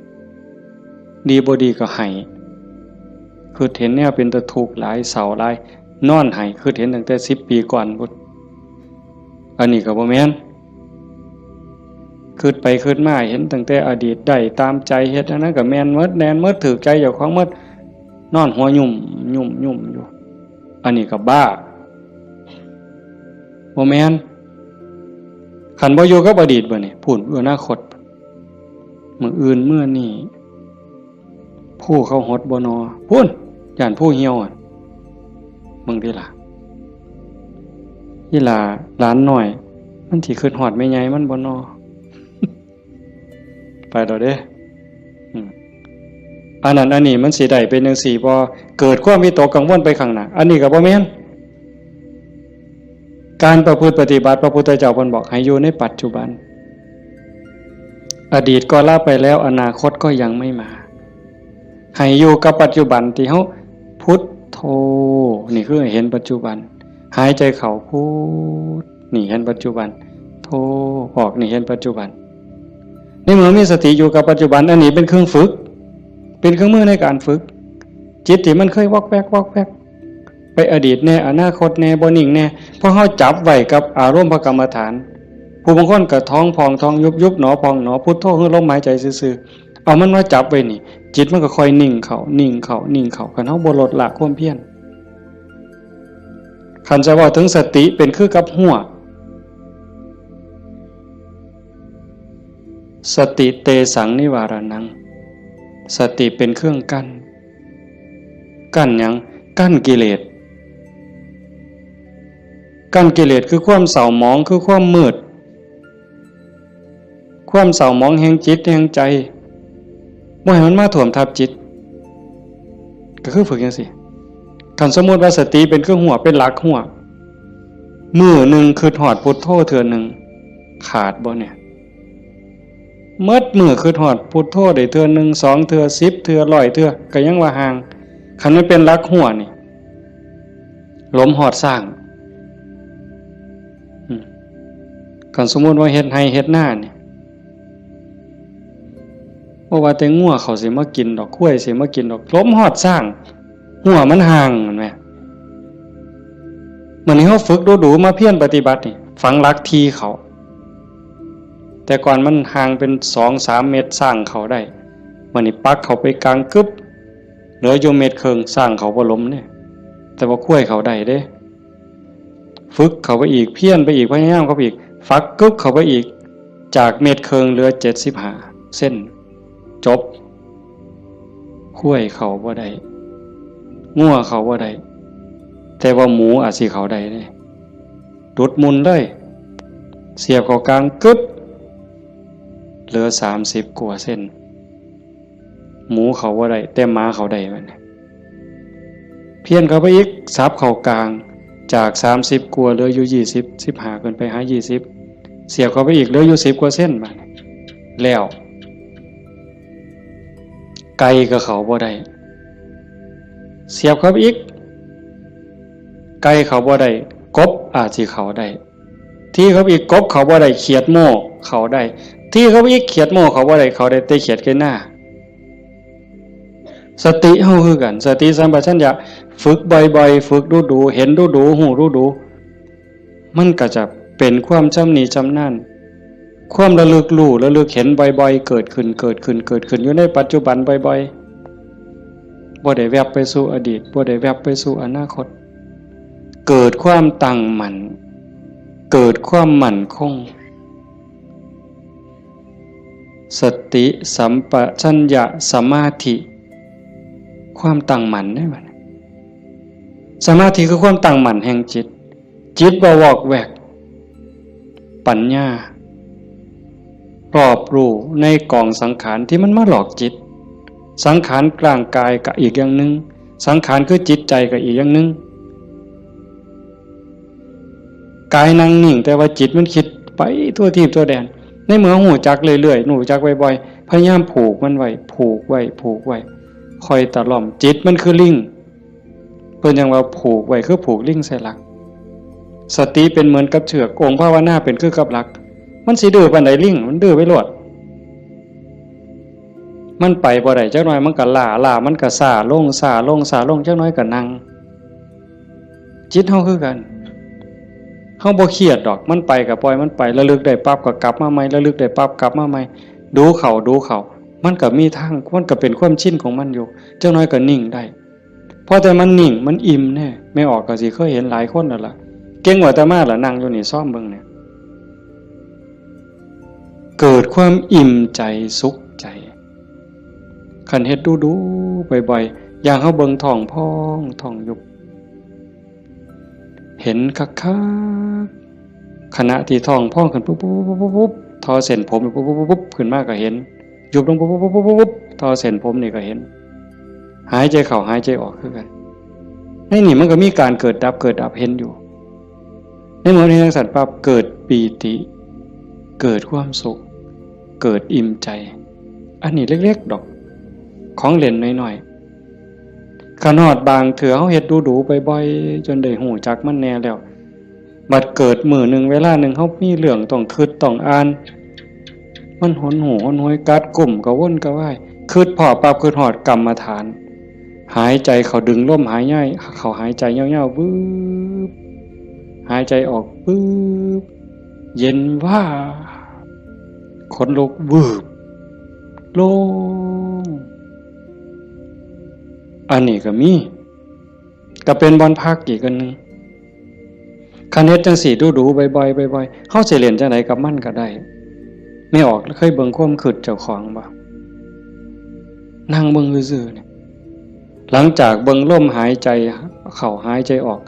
Speaker 1: ดีบ่ดีก็ให้คือเห็นแนวเป็นตะทุกข์หลายเศร้าหลายนอนให้คือเห็นตั้งแต่10 ปีก่อนพุ่นอันนี้ก็บ่แม่นคิดไปคิดมาเห็นตั้งแต่อดีตได้ตามใจเฮ็ดอันนั้นก็แม่นหมดแน่นหมดถูกใจเจ้าของหมดนอนหัวยุ่มอยู่อันนี้ก็บ้าบ่แม่นคันบ่อยู่กับอดีตบ่นี่พูดอนาคตมื้ออื่นมื้อนี้ผู้เขาหดบ่นอพูนย่านผู้เหี่ยวมึงติล่ะอีหล่าหลานน้อยมันสิคิดฮอดแม่ใหญ่มันบ่นอ ไปดอกเด้อันนั้นอันนี้มันสิได้เป็นจังซี่บ่เกิดความวิตกกังวลไปข้างหน้าอันนี้ก็บ่แม่นการประพฤติปฏิบัติพระพุทธเจ้าเพิ่นบอกให้อยู่ในปัจจุบันอดีตก็ละไปแล้วอนาคตก็ยังไม่มาให้อยู่กับปัจจุบันที่เฮาพุทโธนี่คือเห็นปัจจุบันหายใจเข้าพุทนี่เห็นปัจจุบันโธออกนี่เห็นปัจจุบันในเมื่อมีสติอยู่กับปัจจุบันอันนี้เป็นเครื่องฝึกเป็นเครื่องมือในการฝึกจิตที่มันเคยวอกแวกไปอดีตแน่อนาคตแน่บ่นิ่งแน่เพราะเฮาจับไว้กับอารมณ์พระกรรมฐานผู้บางคนก็ท้องพองท้องยุบหนอพองหนอพุทโธคือลมหายใจซื่อๆเอามันมาจับไว้นี่จิตมันก็ค่อยนิ่งเข้าคันเฮาบ่ลดละความเพียรคันจะว่าถึงสติเป็นคือกับหัวสติเตสังนิวารนังสติเป็นเครื่องกั้นหยังกั้นกิเลสคือความเศร้าหมองคือความมืดความเศร้าหมองแห่งจิตแห่งใจบ่ให้มันมาท่วมทับจิตก็คือฝึกจังซี่คันสมมุติว่าสติเป็นเครื่องหัวเป็นหลักหัวมื้อนึงคิดฮอดพุทโธเทื่อนึงขาดบ่เนี่ยเมิดมื้อคิดฮอดพุทโธได้เทื่อนึง2เทื่อ10เทื่อ100เทื่อก็ยังว่าห่างคันมันเป็นหลักหัวนี่ลมฮอดสร้างคันสมมุติว่าเฮ็ดไร่เฮ็ดนานี่บ่ว่าแต่งัวเขาสิมากินดอกข้วยสิมากินดอกลมฮอดสร้างหัวมันห่างแม่นมั้ยมื้อนี้เฮาฝึกดูๆมาเพียรปฏิบัตินี่ฝังหลักทีเขาแต่ก่อนมันห่างเป็น 2-3 เมตรสร้างเขาได้มื้อนี้ปักเขาไปกลางกึบเหลืออยู่เมตรครึ่งสร้างเขาบ่ล้มเนี่ยแต่ว่าข้วยเขาได้เด้ฝึกเขาไปอีกเพียรไปอีกพยายามเขาไปอีกฟักกึบเขาไปอีกจากเมตรครึ่งเหลือ75เส้นจบข้วยเขาบ่ได้งัวเขาบ่ได้แต่ว่าหมูอาจสิเขาได้เด้ดุดมุนเลยเสียบเข้ากลางกึบเหลือ30กว่าเส้นหมูเขาบ่ได้แต่หมาเขาได้มันเพี้ยนเข้าไปอีกซับเข้ากลางจาก30กว่าเหลืออยู่20 15ขึ้นไปหา20เสียบเข้าไปอีกเหลืออยู่10กว่าเส้นบัดแล้วไก่ก็เขาบ่ได้เสียบเข้าไปอีกไก่เขาบ่ได้กบอาจสิเขาได้ที่เขาอีกกบเขาบ่ได้เขียดโม่เขาได้ที่เขาอีกเขียดโม่เขาบ่ได้เขาได้แต่เขียดแค่หน้าสติเฮาคือกันสติสัมปชัญญะฝึกบ่อยๆฝึกดูๆเห็นดูๆฮู้ดูๆมันก็จะเป็นความชำนิชำนาญความระลึกรู้ระลึกเห็นบ่อยๆเกิดขึ้นอยู่ในปัจจุบันบ่อยๆบ่ได้แวบไปสู่อดีตบ่ได้แวบไปสู่อนาคตเกิดความตั้งมั่นเกิดความมั่นคงสติสัมปชัญญะสมาธิความตั้งมั่นได้บัดสมาธิคือความตั้งมั่นแห่งจิตบ่วอกแวกปัญญารอบรู้ในกองสังขารที่มันมาหลอกจิตสังขารกลางกายก็อีกอย่างนึงสังขารคือจิตใจก็อีกอย่างนึงกายนั่งนิ่งแต่ว่าจิตมันคิดไปทั่วทิพย์ทั่วแดนในเมื่อหูจักเรื่อยๆหูจักบ่อยๆพยายามผูกมันไว้คอยตะล่อมจิตมันคือลิงเพิ่นยังว่าผูกไว้คือผูกลิงใส่หลักสติเป็นเหมือนกับเชือกองค์ภาวนาเป็นคือกับหลัก มันสิดื้อปานใดลิงมันดื้อไปโลดมันไปบ่ได้จักหน่อยมันก็ล้ามันก็ซ่าลงจักหน่อยก็นั่งจิตเฮาคือกันเฮาบ่เครียดดอกมันไปก็ปล่อยมันไประลึกได้ปั๊บก็กลับมาใหม่ระลึกได้ปั๊บกลับมาใหม่ดูเขามันก็มีทางมันก็เป็นความชินของมันอยู่จักหน่อยก็นิ่งได้พอแต่มันนิ่งมันอิ่มแน่ไม่ออกก็สิเคยเห็นหลายคนนั่นล่ะเก่งกว่าอาตมาล่ะนั่งอยู่นี่ซ่อมเบิ่งเนี่ยเกิดความอิ่มใจสุขใจคันเฮ็ดดูบ่อยๆอย่างเฮาเบิ่งท้องพองท้องยุบเห็นคักๆขณะที่ท้องพองขึ้นปุ๊บทอเส้นผมปุ๊บขึ้นมาก็เห็นยุบลงปุ๊บทอเส้นผมนี่ก็เห็นหายใจเข้าหายใจออกคือกันในนี่มันก็มีการเกิดดับเห็นอยู่ในเมื่อนี้ทั้งสัตว์ปั๊บเกิดปีติเกิดความสุขเกิดอิ่มใจอันนี้เล็กๆดอกของเล่นน้อยๆขนาดบางเถื่อเฮาเฮ็ดดูบ่อยๆจนได้หูจักมันแน่แล้วบัดเกิดมื้อนึงเวลานึงเฮามีเรื่องต้องคิดต้องอ่านมันหนหูหนหวยกัดกลุ่มกระวนกระว่ายคิดพอปั๊บคิดฮอดกรรมฐานหายใจเข้าดึงลมหายใจเข้าหายใจยาวๆวืบหายใจออกวืบเย็นว่าขนลุกวืบโล่งอันนี้ก็มีก็เป็นบอนพักอีกอันนึงคันเฮ็ดจังสี่ดูบ่อยๆเฮาสิเล่นจังไดกับมันก็ได้ไม่ออกเคยเบิ่งความคิดเจ้าของบ่นั่งเบิ่งซื่อๆเนี่ยหลังจากเบิ่งลมหายใจเข้าหายใจออก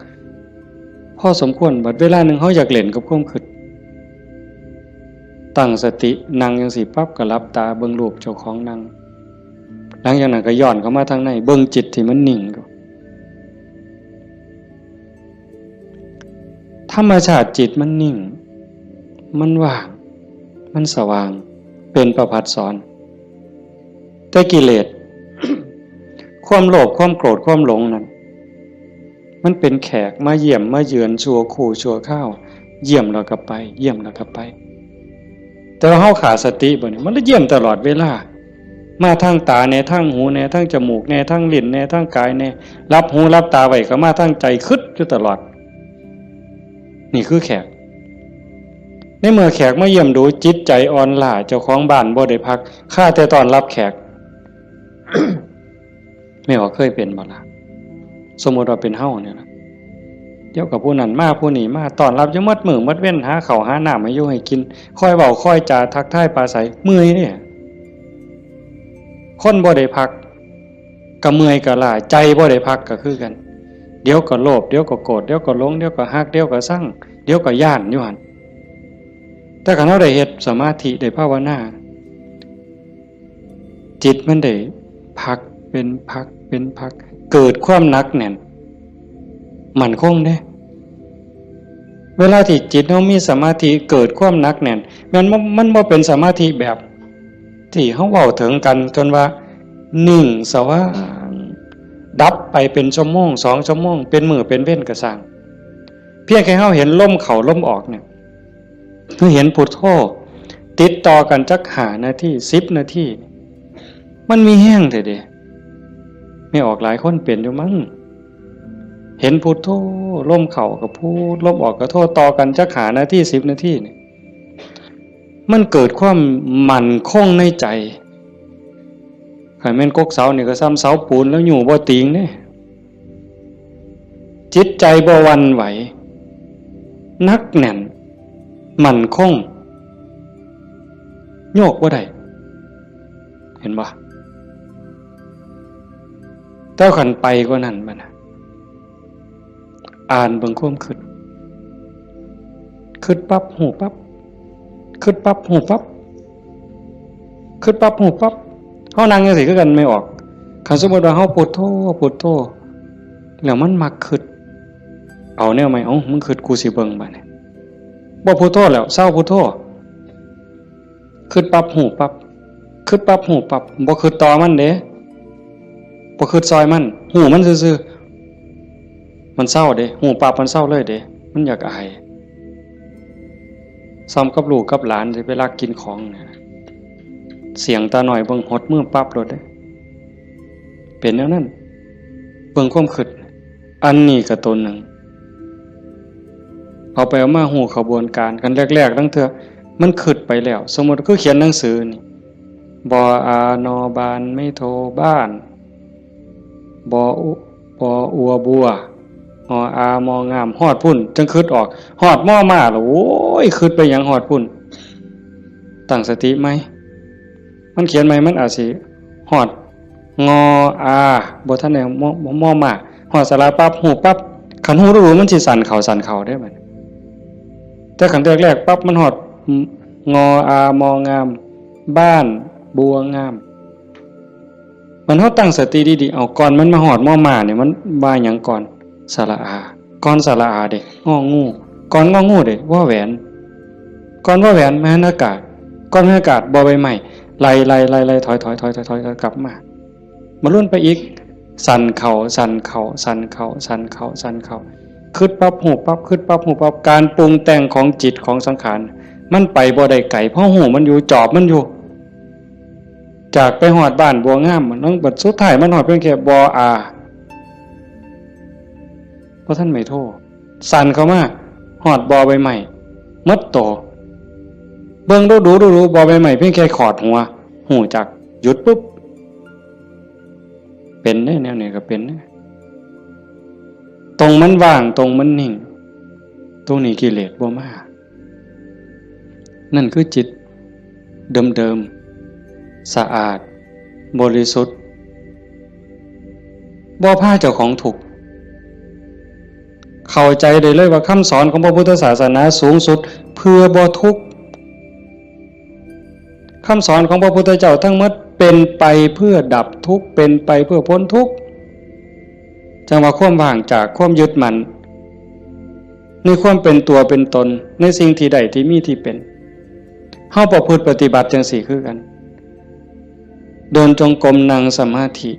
Speaker 1: พอสมควรบัดเวลานึงเฮาอยากเล่นกับความคิดตั้งสตินั่งจังสี่ปั๊บก็หลับตาเบิ่งรูปเจ้าของนั่งหลังจากนั้นก็ย้อนเข้ามาทางในเบิ่งจิตที่มันนิ่งอยู่ธรรมชาติจิตมันนิ่งมันว่างมันสว่างเป็นประภัสสรแต่กิเลส ความโลภความโกรธความหลงนั้นมันเป็นแขกมาเยี่ยมมาเยือนชั่วคู่ชั่วข้าวเยี่ยมแล้วก็ไปเยี่ยมแล้วก็ไปแต่ว่าเฮาขาดสติบ่นี่มันเยี่ยมตลอดเวลามาทางตาแน่ทางหูแน่ทางจมูกแน่ทางลิ้นแน่ทางกายแน่รับหูรับตาไว้ก็มาทางใจคิดอยู่ตลอดนี่คือแขกในเมื่อแขกมาเยี่ยมดูจิตใจอ่อนล้าเจ้าของบ้านบ่ได้พักข้าแต่ตอนรับแขก ไม่ว่าเคยเป็นบ่ล่ะสมมุติว่าเป็นเฮาเนี่ยนะเดี๋ยวกับผู้นั้นมาผู้นี้มาตอนรับอยู่หมดมื้อหมดเว้นหาข้าวหาน้ำให้อยู่ให้กินคอยเว้าคอยจาทักทายปราศัยเมื่อยเนี่ยคนบ่ได้พักก็เมื่อยก็ล้าใจบ่ได้พักก็คือกันเดี๋ยวก็โลภเดี๋ยวก็โกรธเดี๋ยวก็หลงเดี๋ยวก็ฮักเดี๋ยวก็ซังเดี๋ยวก็ย้านอยู่หั่นแต่คันเฮาได้เฮ็ดสมาธิได้ภาวนาจิตมันได้พักเป็นพักเกิดความหนักแน่นมั่นคงเด้เวลาที่จิตเฮามีสมาธิเกิดความหนักแน่นมันบ่เป็นสมาธิแบบที่เฮาเว้าถึงกันจนว่านิ่งสว่างดับไปเป็นชั่วโมง2ชั่วโมงเป็นมื้อเป็นเว้นก็สร้างเพียงแค่เฮาเห็นลมเข้าลมออกเนี่ยเฮาเห็นพุทโธติดต่อกันจัก5นาที10นาทีมันมีแห้งแท้เด้ไม่ออกหลายคนเป็นอยู่มั้งเห็นพุทโธลมเข้าก็พูดลมออกก็โธต่อกันจัก5นาที10นาทีนี่มันเกิดความมั่นคงในใจคันแม่นกกเสานี่ก็ซ้ำเสาปูนแล้วอยู่บ่ติงเด้จิตใจบ่หวั่นไหวนักแน่นมั่นคงโยกบ่ได้เห็นบ่เจ้าขันไปกว่านั้นบัดน่ะอ่านเบิ่งความคิดปั๊บหูปั๊บคิดปั๊บหูปั๊บคิดปั๊บหูปั๊บเฮานั่งจังซี่คือกันไม่ออกคันสมมุติว่าเฮาพุทโธแล้วมันมักคิดเอาแนวใหม่มึงคิดกูสิเบิ่งบัดนี้บ่พุทโธแล้วเศร้าพุทโธคิดปั๊บหูปั๊บคิดปั๊บหูปั๊บบ่คิดต่อมันเด้บ่คิดซอยมันหูมันซื่อๆมันเศร้าเด้หูปั๊บมันเศร้าเลยเด้มันอยากอาย ซ้ำกับลูกกับหลานสิไปลักกินของเนี่ยเสียงตาหน่อยเบิ่งหดมือปั๊บรถเลยเป็นแนวนั้นเบิ่งความคิดอันนี้ก็ตนหนึ่งเอาไปเอามาหูขบวนการกันแรกๆตั้งเถอะมันคิดไปแล้วสมมติก็เขียนหนังสือนี่บออานอบานไม่โทบ้านบออัวบัวออามองามฮอดพุ่นจังคิดออกฮอดม่อมาหรอโอ้ยคิดไปอย่างฮอดพุ่นตั้งสติไหมมันเขียนไหมมันอาจสิฮอดงออาบ่ทันได้ม่อมาฮอดสระปั๊บหูปั๊บขันหูรู้มันสิสั่นเข่าได้บัดแต่ขันแรกๆปั๊บมันฮอดงออามองามบ้านบัวงามมันเฮาตั้งสติดีๆเอาก่อนมันมาฮอดม่อมาเนี่ยมันว่าหยังก่อนสระอาก่อนสระอาเด้งองูก่อนงองูเด้ว่าแหวนก่อนว่าแหวนมหานากาศก่อนมหานากาศบ่ใบไม้ไล่ถอยกลับมาลุ่นไปอีกสั่นเข่าคิดปั๊บหูปั๊บคิดปั๊บหูปั๊บการปรุงแต่งของจิตของสังขารมันไปบ่ได้ไกลเพราะหูมันอยู่จอบมันอยู่จากไปหอดบ้านบัวงามมันต้องบัดสุดท้ายมันหอดเพียงแค่บออาเพราะท่านไม่โทษสั่นเข้ามาหอดบอใบใหม่มัดโตเบิ่งดูบอใบใหม่เพียงแค่ขอดหัวหูจักหยุดปุ๊บเป็นแนวนี้ก็เป็นตรงมันว่างตรงมันนิ่งตรงนี้กิเลสบ่มานั่นคือจิตเดิมสะอาดบริสุทธิ์บ่พาเจ้าของถูกเข้าใจได้เลยว่าคำสอนของพระพุทธศาสนาสูงสุดเพื่อบ่ทุกข์คำสอนของพระพุทธเจ้าทั้งหมดเป็นไปเพื่อดับทุกข์เป็นไปเพื่อพ้นทุกข์จังว่าความว่างจากความยึดมั่นในความเป็นตัวเป็นตนในสิ่งที่ใดที่มีที่เป็นเฮาประพฤติปฏิบัติจังสี่คือกันเดินจงกรมนั่งสมาธิ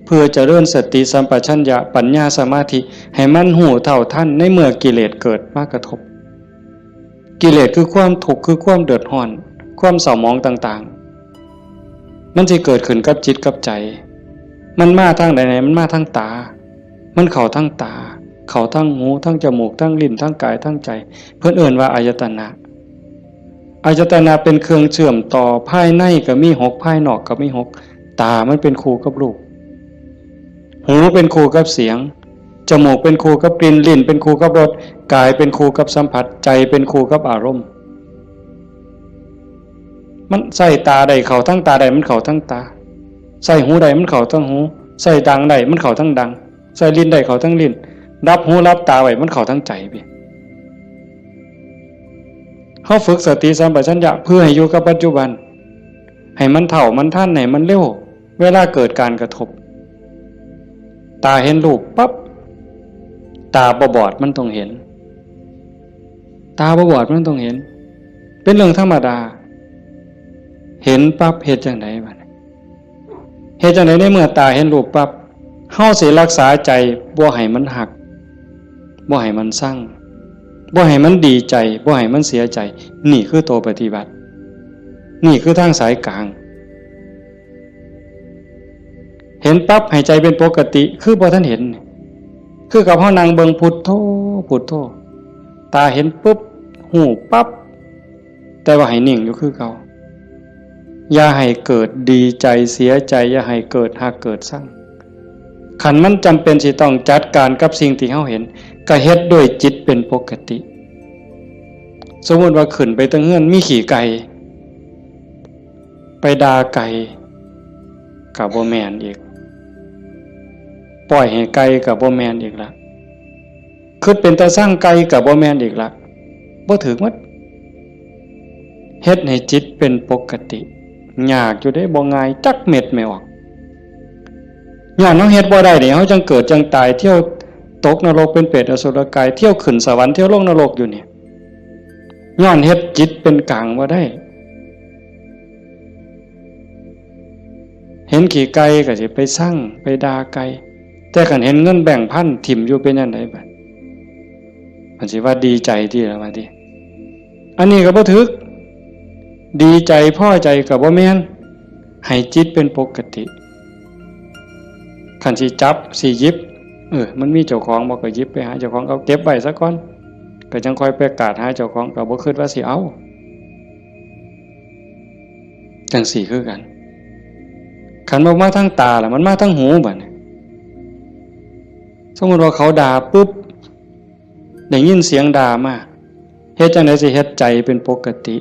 Speaker 1: เพื่อเจริญสติสัมปชัญญะปัญญาสมาธิให้มันหูเท่าทันในเมื่อกิเลสเกิดมากระทบกิเลสคือความทุกข์คือความเดือดร้อนความเศร้าหมองต่างๆมันจะเกิดขึ้นกับจิตกับใจมันมาทางไหนมันมาทางตามันเข้าทางตาเข้าทางหูทางจมูกทางลิ้นทางกายทางใจเพิ่นเอิ้นว่าอายตนะเป็นเครื่องเชื่อมต่อภายในก็มี6ภายนอกก็มี6ตามันเป็นคู่กับรูปหูเป็นคู่กับเสียงจมูกเป็นคู่กับกลิ่นลิ้นเป็นคู่กับรสกายเป็นคู่กับสัมผัสใจเป็นคู่กับอารมณ์มันใส่ตาใดเข้าทั้งตาใดมันเข้าทั้งตาใส่หูใดมันเข้าทั้งหูใส่ดังใดมันเข้าทั้งดังใส่ลิ้นใดเข้าทั้งลิ้นรับหูรับตาไว้มันเข้าทั้งใจไปเฮาฝึกสติสัมปชัญญะเพื่อให้อยู่กับปัจจุบันให้มันเท่ามันทันให้มันเร็วเวลาเกิดการกระทบตาเห็นรูปปั๊บตาบอดมันต้องเห็นตาบอดมันต้องเห็นเป็นเรื่องธรรมดาเห็นปั๊บเฮ็ดจังได๋บัดเฮ็ดจังได๋ในเมื่อตาเห็นรูปปั๊บเฮาสิรักษาใจบ่ให้มันหักบ่ให้มันสั่งบ่ให้มันดีใจบ่ให้มันเสียใจนี่คือตัวปฏิบัตินี่คือทางสายกลางเห็นปั๊บให้ใจเป็นปกติคือบ่ทันเห็นคือกับเฮานั่งเบิ่งพุทโธตาเห็นปุ๊บหูปั๊บแต่ว่าให้นิ่งอยู่คือเก่าอย่าให้เกิดดีใจเสียใจอย่าให้เกิดหักเกิดสั่งขันมันจำเป็นสิต้องจัดการกับสิ่งที่เฮาเห็นก็เฮ็ดด้วยจิตเป็นปกติสมมติว่าขึ้นไปตั้งเฮือนมีขี่ไก่ไปด่าไก่กับบ่แม่นอีกปล่อยให้ไก่กับบ่แม่นอีกละคือเป็นตาสร้างไก่กับบ่แม่นอีกละบ่ถึงมัดเฮ็ดให้จิตเป็นปกติยากอยู่ได้บ่ง่ายจักเม็ดไม่ออกย้อนเฮาเฮ็ดบ่ได้นี่เฮาจังเกิดจังตายเที่ยวตกนรกเป็นเปรตอสุรกายเที่ยวขึ้นสวรรค์เที่ยวลงนรกอยู่นี่ย้อนเฮ็ดจิตเป็นกลางบ่ได้เห็นขี่ไก่ก็สิไปสั่งไปด่าไก่แต่คันเห็นเงินแบ่งพันถิ่มอยู่เป็นจังได๋บัดมันสิว่าดีใจที่ละว่าติ อันนี้ก็บ่ถึกดีใจพอใจก็บ่แม่นให้จิตเป็นปกติคันสิจับสิหยิบมันมีเจ้าของบ่ก็หยิบไปหาเจ้าของเอาเก็บไว้ซะก่อนก็จังค่อยไปกาดหาเจ้าของก็บ่คิดว่าสิเอาจังสี่คือกันคันบ่มาทางตาล่ะมันมาทางหูบัดนี้สมมุติว่าเขาด่าปุ๊บได้ยินเสียงด่ามาเฮ็ดจังได๋สิเฮ็ดใจเป็นปกติ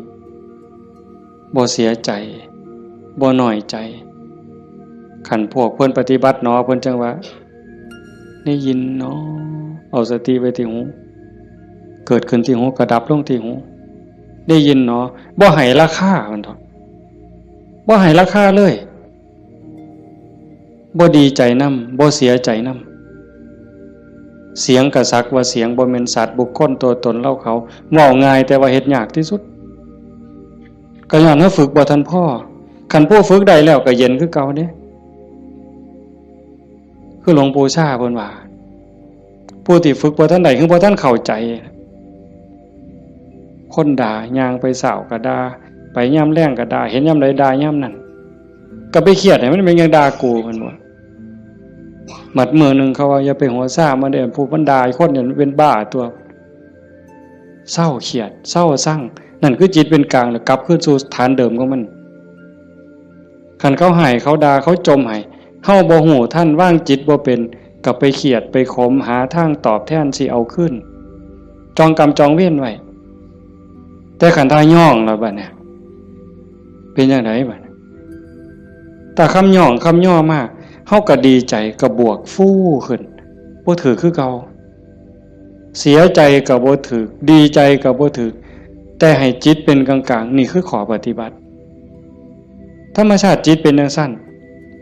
Speaker 1: บ่เสียใจบ่น้อยใจคันพวกเพิ่นปฏิบัติเนาะเพิ่นจังว่าได้ยินเนาะเอาสติไว้ที่หูเกิดขึ้นที่หูก็ดับลงที่หูได้ยินเนาะบ่ให้ราคามันเถาะบ่ให้ราคาเลยบ่ดีใจนำบ่เสียใจนำเสียงก็สักว่าเสียงบ่แม่นสัตว์บุคคลตัวตนเราเขาเว้าง่ายแต่ว่าเฮ็ดยากที่สุดก็ย้อนว่าฝึกบ่ทันพ่อคันผู้ฝึกได้แล้วก็เย็นคือเก่าเด้คือหลวงปู่ชาเพิ่นว่าผู้ที่ฝึกบ่ทันได้คือบ่ทันเข้าใจคนด่าย่างไปเศร้าก็ด่าไปยามแล้งก็ด่าเห็นยามใดด่ายามนั้นก็ไปเครียดให้มันเป็นยังด่ากูเพิ่นว่ามัดมื้อนึงเขาว่าอย่าไปหัวซ่ามาเด้อผู้มันด่าคนเนี่ยเป็นบ้าตัวเศร้าเครียดเศร้าสั่งนั่นคือจิตเป็นกลางแล้วกลับคืนสู่ฐานเดิมของมันคันเขาให้เขาด่าเขาจมให้เฮาบ่ฮู้ท่านว่างจิตบ่เป็นก็ไปเครียดไปขมหาทางตอบแทนสิเอาขึ้นจองกรรมจองเวรไว้แต่ขันทาย่องแล้วบัดเนี่ยเป็นจังไดบัดแต่คำย่องคำย่อมากเฮาก็ดีใจก็บวกฟู่ขึ้นบ่ถือคือเก่าเสียใจก็บ่ถือดีใจก็บ่ถือแต่ให้จิตเป็นกลางๆนี่คือขอปฏิบัติธรรมชาติจิตเป็นจังซั่น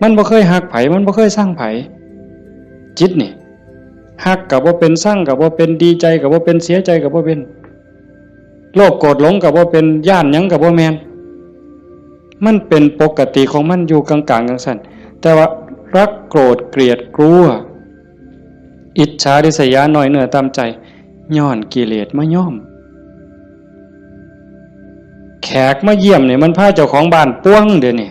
Speaker 1: มันบ่เคยฮักไผมันบ่เคยสร้างไผจิตนี่ฮักก็บ่เป็นสร้างก็บ่เป็นดีใจก็บ่เป็นเสียใจก็บ่เป็นโลภโกรธหลงก็บ่เป็นย่านหยังก็บ่แม่นมันเป็นปกติของมันอยู่กลางๆจังซั่นแต่ว่ารักโกรธเกลียดกลัวอิจฉาริษยาน้อยเนื้อตามใจย้อนกิเลสมาย่อมแขกมาเยี่ยมนี่มันพาเจ้าของบ้านป้วงเดี๋ยวนี้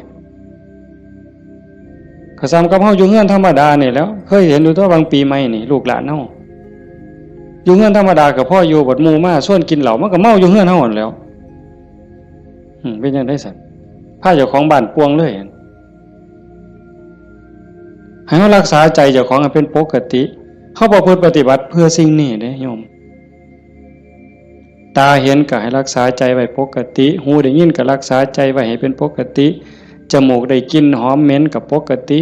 Speaker 1: ก็ซ้ำกับเฮาอยู่เฮือนธรรมดานี่แล้วเคยเห็นอยู่ตัวบางปีใหม่นี่ลูกหลานเฮาอยู่เฮือนธรรมดากับพ่ออยู่บัดหมู่มาชวนกินเหล้ามันก็เมาอยู่เฮือนเฮาหั่นแหล้วเป็นจังได๋ซั่นพาเจ้าของบ้านป้วงเลยให้เฮารักษาใจเจ้าของให้เป็นปกติเฮาประพฤติปฏิบัติเพื่อสิ่งนี้เด้โยมตาเห็นก็ให้รักษาใจไว้ปกติหูได้ยินก็รักษาใจไว้ให้เป็นปกติจมูกได้กลิ่นหอมเหม็นก็ปกติ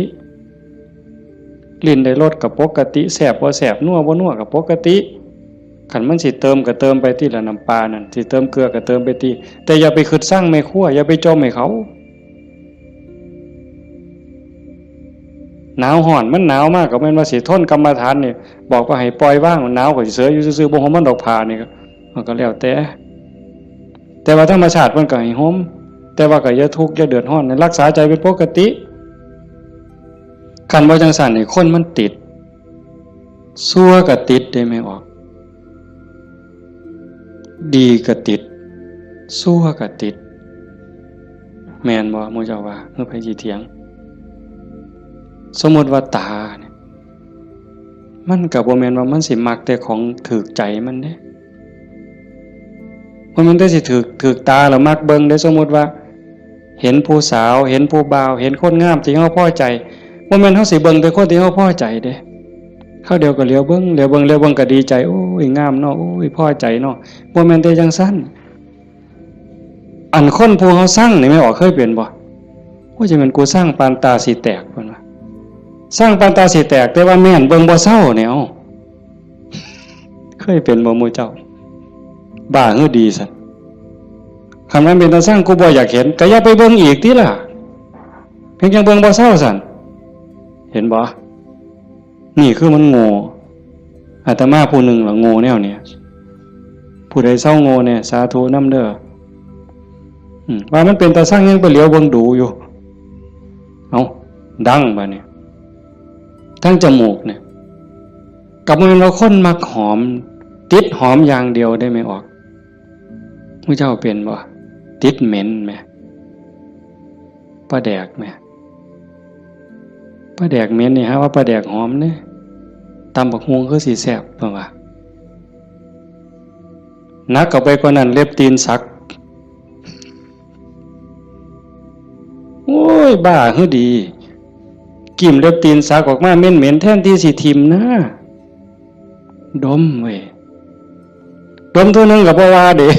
Speaker 1: ลิ้นได้รสก็ปกติแซ่บบ่แซ่บนัวบ่นัวก็ปกติคันมันสิเติมก็เติมไปที่ละน้ำปลานั่นสิเติมเกลือก็เติมไปที่แต่อย่าไปคิดสร้างแม่ครัวอย่าไปจมให้เขาหนาวร้อนมันหนาวมากก็แม่นว่าสิทนกรรมฐานนี่บอกว่าให้ปล่อยว่างมันหนาวก็สิเสืออยู่ซื่อๆบ่ห่มมันดอกผ้านี่ก็แล้วแต่ว่าธรรมชาติมันก็ให้ห่มแต่ว่าก็อย่าทุกข์อย่าเดือดร้อนรักษาใจเป็นปกติคันบ่จังซั่นนี่คนมันติดชั่วก็ติดได้ไม่ออกดีก็ติดชั่วก็ติดแม่นบ่หมู่เจ้าว่าเฮาไผสิเถียงสมมุติว่าตาเนี่ยมันก็บ่แม่นว่ามันสิมักแต่ของถูกใจมันเด้มันได้สิถูกตาแล้วมักเบิ่งได้สมมุติว่าเห็นผู้สาวเห็นผู้บ่าวเห็นคนงามที่เฮาพอใจบ่แม่นเฮาสิเบิ่งแต่คนที่เฮาพอใจเด้เขาเดียวก็เหลียวเบิ่งก็ดีใจโอ้ยงามเนาะโอ้ยพอใจเนาะบ่แม่นแต่จังซั่นอันคนผู้เฮาสร้างนี่ไม่ออกเคยเป็นบ่โอ้ยจะแม่นกูสร้างปานตาสิแตกเพิ่นว่าสร้างปานตาสิแตกแต่ว่าแม่นเบิ่งบ่เศร้าเนี่ยเอ้าเคยเป็นบ่หมู่เจ้าบ้าหือดีซั่นคำนั้นเป็นตาสร้างกูบ่อยากเห็นก็อย่าไปเบิ่งอีกติล่ะเพียงจังเบิ่งบ่เศร้าซั่นเห็นบ่นี่คือมันโง่อาตมาผู้หนึ่งล่ะโง่แนวเนี่ยผู้ใดเศร้าโง่เนี่ยสาธุนำเด้อว่ามันเป็นตาสร้างยังไปเหลียวเบิ่งดูอยู่เอ้าดังบัดนี้ทั้งจมูกเนี่ยกับมันเราคนมักหอมติดหอมอย่างเดียวได้ไม่ออก ผู้เจ้าเป็นบ่ติดเหม็นไหมปลาแดกไหมปลาแดกเหม็นนี่ฮะว่าปลาแดกหอมเนี่ยตำบักฮวงคือสีแซ่บเปล่าวะนักกับไปกว่านั้นเล็บตีนสักโอ้ยบ้าคือดีกิ่มเล็บตีนสักออกมาเหม็นแทนที่สิทิมนะดมเว้ยดมเท่านึงกับบ่ว่าเด้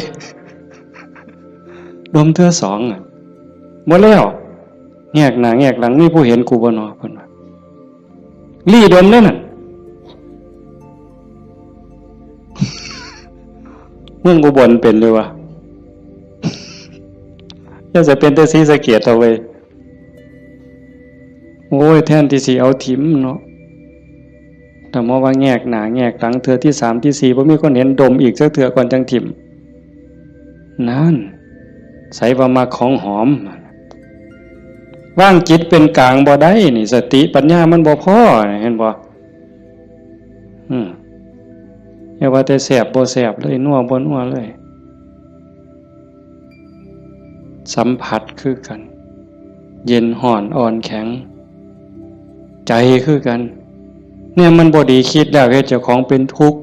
Speaker 1: ดมเท่าสองหมดแล้วแงกหน้าแงกหลังนี่ผู้เห็นกูบ่นอเพิ่นว่าลี่ดมนั่นน่ะเมืองอุบลเป็นด้วยวะยังจะเป็นแต่ศรีสะเกษเอาไว้โอ้ยแทนที่สิเอาถิ่มเนาะแต่มาว่าแงกหน้าแงกหลังเทื่อที่3ที่4บ่มีคนเห็นดมอีกสักเทื่อก่อนจังถิ่มนั่นใส่ว่ามาของหอมว่างจิตเป็นกลางบ่ได้นี่สติปัญญามันบ่พอเห็นบ่อย่าว่าแต่แสบบ่แสบเลยนัวบ่นัวเลยสัมผัสคือกันเย็นห่อนอ่อนแข็งใจคือกันเนี่ยมันบ่ดีคิดแล้วเฮ็ดเจ้าของเป็นทุกข์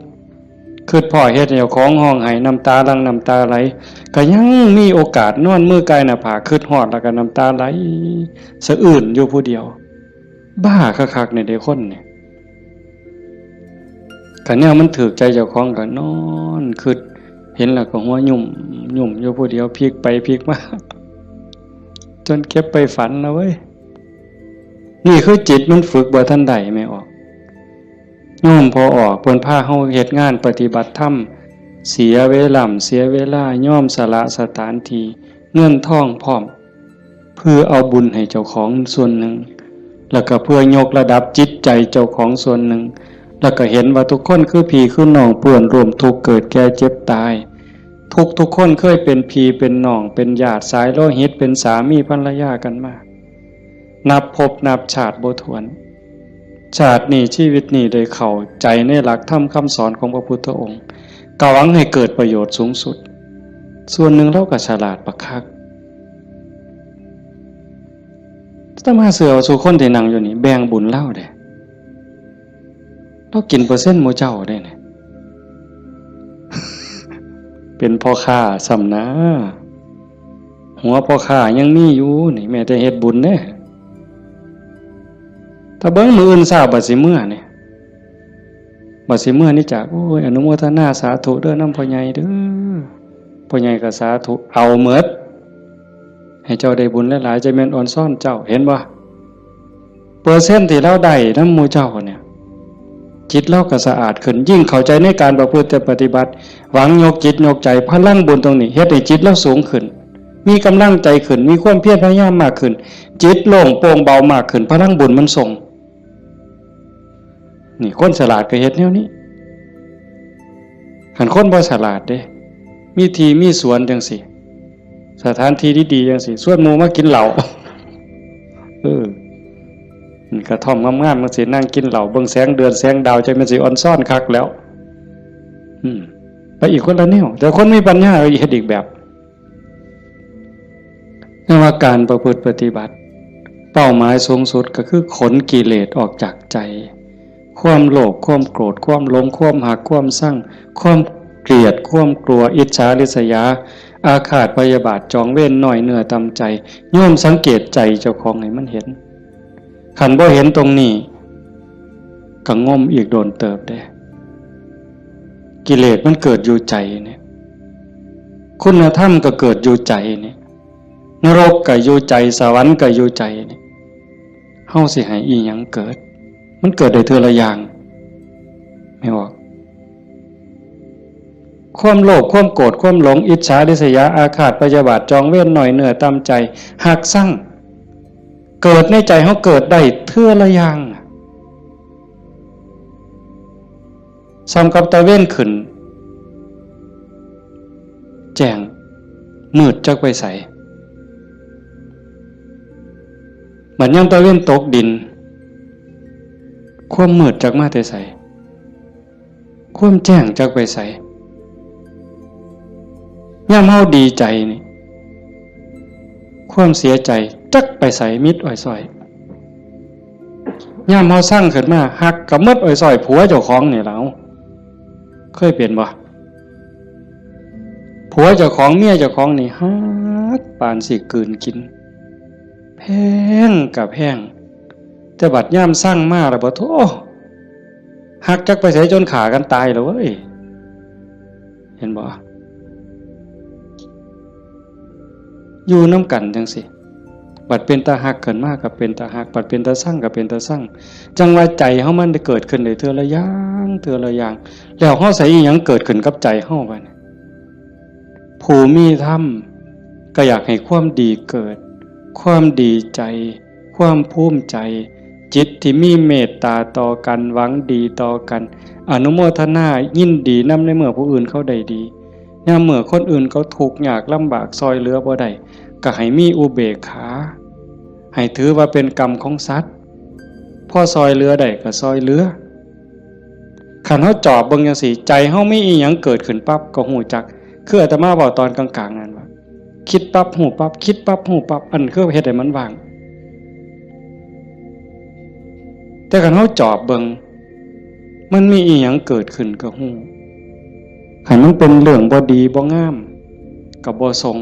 Speaker 1: คิดพ่อเฮ็ดเจ้าของห้องไห้น้ำตาหลั่งน้ำตาไหลก็ยังมีโอกาสนอนมือกายหน้าผากคิดฮอดแล้วก็น้ำตาไหลสะอื้นอยู่ผู้เดียวบ้าคักๆเนี่ยเด้คนเนี่ยก็เนี่ยมันถูกใจเจ้าของก็นอนคิดเห็นแล้วก็หัวยุ่มอยู่ผู้เดียวพลิกไปพลิกมาจนเก็บไปฝันแล้วเว้ยนี่คือจิตมันฝึกบ่ทันใดไม่ออกโยมพอออกเพิ่นพาเฮาเฮ็ดงานปฏิบัติธรรมเสียเวลาย่อมสละสถานที่เงินทองพร้อมเพื่อเอาบุญให้เจ้าของส่วนหนึ่งแล้วก็เพื่อยกระดับจิตใจเจ้าของส่วนหนึ่งแล้วก็เห็นว่าทุกคนคือพี่คือน้องป่วนรวมทุกข์เกิดแก่เจ็บตายทุกคนเคยเป็นพี่เป็นน้องเป็นญาติสายโลหิตเป็นสามีภรรยากันมานับภพนับชาติบ่ถ้วนชาตินี้ชีวิตนี้ได้เข้าใจในหลักธรรมคำสอนของพระพุทธองค์กะหวังให้เกิดประโยชน์สูงสุดส่วนหนึ่งเราก็ฉลาดบักคักถ้ามาเสือสู่คนที่นั่งอยู่นี่แบ่งบุญเล่าเด้เรากินเปอร์เซ็นต์หมู่เจ้าได้เนี่ยเป็นพ่อค้าสำนะหัวพ่อค้ายังมีอยู่นี่แม้แต่เฮ็ดบุญเด้ถ้าเบิ่งมืออื่นทราบบัดสิเมื่อนี่บัดสิเมื่อนี่จากโอ้ยอนุโมทนาสาธุเด้อนำพ่อใหญ่เด้อพ่อใหญ่ก็สาธุเอาหมดให้เจ้าได้บุญหลายๆจะแม่นอ่อนซ่อนเจ้าเห็นบ่เปอร์เซ็นต์ที่เราได้นำหมู่เจ้าเนี่ยจิตเราก็สะอาดขึ้นยิ่งเข้าใจในการประพฤติปฏิบัติหวังยกจิตยกใจพลังบุญตรงนี้เฮ็ดให้จิตเราสูงขึ้นมีกำลังใจขึ้นมีความเพียรพยายามมากขึ้นจิตโล่งโปร่งเบามากขึ้นพลังบุญมันส่งนี่คนฉลาดก็เฮ็ดแนวนี้คันคนบ่ฉลาดเด้มีที่มีสวนจังซี่สถานที่ดีๆจังซี่ชวนหมู่มากินเหล้ากระท่อมงามๆมันสินั่งกินเหล้าเบิ่งแสงเดือนแสงดาวใจมันสิอ่อนซ่อนคักแล้วไปอีกคนละแนวแต่คนมีปัญญาเฮ็ดอีกแบบนั่นว่าการประพฤติปฏิบัติเป้าหมายสูงสุดก็คือขนกิเลสออกจากใจความโลภความโกรธความหลงความหักความชั่งความเกลียดความกลัวอิจฉาริษยาอาฆาตพยาบาทจองเวรน้อยเนื้อต่ำใจโยมสังเกตใจเจ้าของให้มันเห็นขันบ่เห็นตรงนี้ก็งมอีกโดนเติบได้กิเลสมันเกิดอยู่ใจเนี่ยคุณธรรมก็เกิดอยู่ใจเนี่ยนรกก็อยู่ใจสวรรค์ก็อยู่ใจเนี่ยเฮาสิให้อีหยังเกิดมันเกิดได้เทื่อละอย่างไม่ออกความโลภความโกรธความหลงอิจฉาริษยาอาฆาตพยาบาทจองเวรน้อยเนื้อต่ำใจหักสั่งเกิดในใจเขาเกิดได้เทื่อละอย่างซ้ำกับตะเว้นขึ้นแจ้งมืดจักไปใสเหมือนยังตะเว้นตกดินความมืดจักมาแต่ใสความแจ้งจักไปใส ย่ำเฮาดีใจนี่ความเสียใจจักไปใส่มิดอ้อยซอยย่ำเฮาสร้างขึ้นมาหักกับมดอ้อยซอยผัวเจ้าของนี่แล้วเคยเปลี่ยนบ่ผัวเจ้าของเมียเจ้าของนี่ฮักปานสิกลืนกินแพงกับแพงแต่บัดย่ำสร้างมาแล้วบ่โธ่หักจักไปใส่จนขากันตายแล้วเว้ยเห็นบ่อยู่น้ำกันจังสิบัดเป็นตาหักเกินมากกับเป็นตาหักบัดเป็นตาสั่งกับเป็นตาสั่งจังว่าใจเฮามันได้เกิดขึ้นได้เทื่อละอย่างเทื่อละอย่างแล้วเฮาใส่อีหยังเกิดขึ้นกับใจเฮาบัดนี้ผู้มีธรรมก็อยากให้ความดีเกิดความดีใจความภูมิใจจิตที่มีเมตตาต่อกันหวังดีต่อกันอนุโมทนายินดีนำในเมื่อผู้อื่นเขาได้ดียามเมื่อคนอื่นเขาทุกข์ยากลำบากซอยเหลือบ่ได้ก็ให้มีอุเบกขาให้ถือว่าเป็นกรรมของสัตว์พอซอยเหลือได้ก็ซอยเหลือคันเฮาจอบเบิ่งจังซี่ใจเฮามีอีหยังเกิดขึ้นปั๊บก็ฮู้จักคืออาตมาบอกตอนกลางๆนั่นว่าคิดปั๊บฮู้ปั๊บคิดปั๊บฮู้ปั๊บอันคือเฮ็ดให้มันว่างแต่คันเฮาจอบเบิ่งมันมีอีหยังเกิดขึ้นก็ฮู้ให้มันเป็นเรื่องบ่ดีบ่งามก็บ่ทรง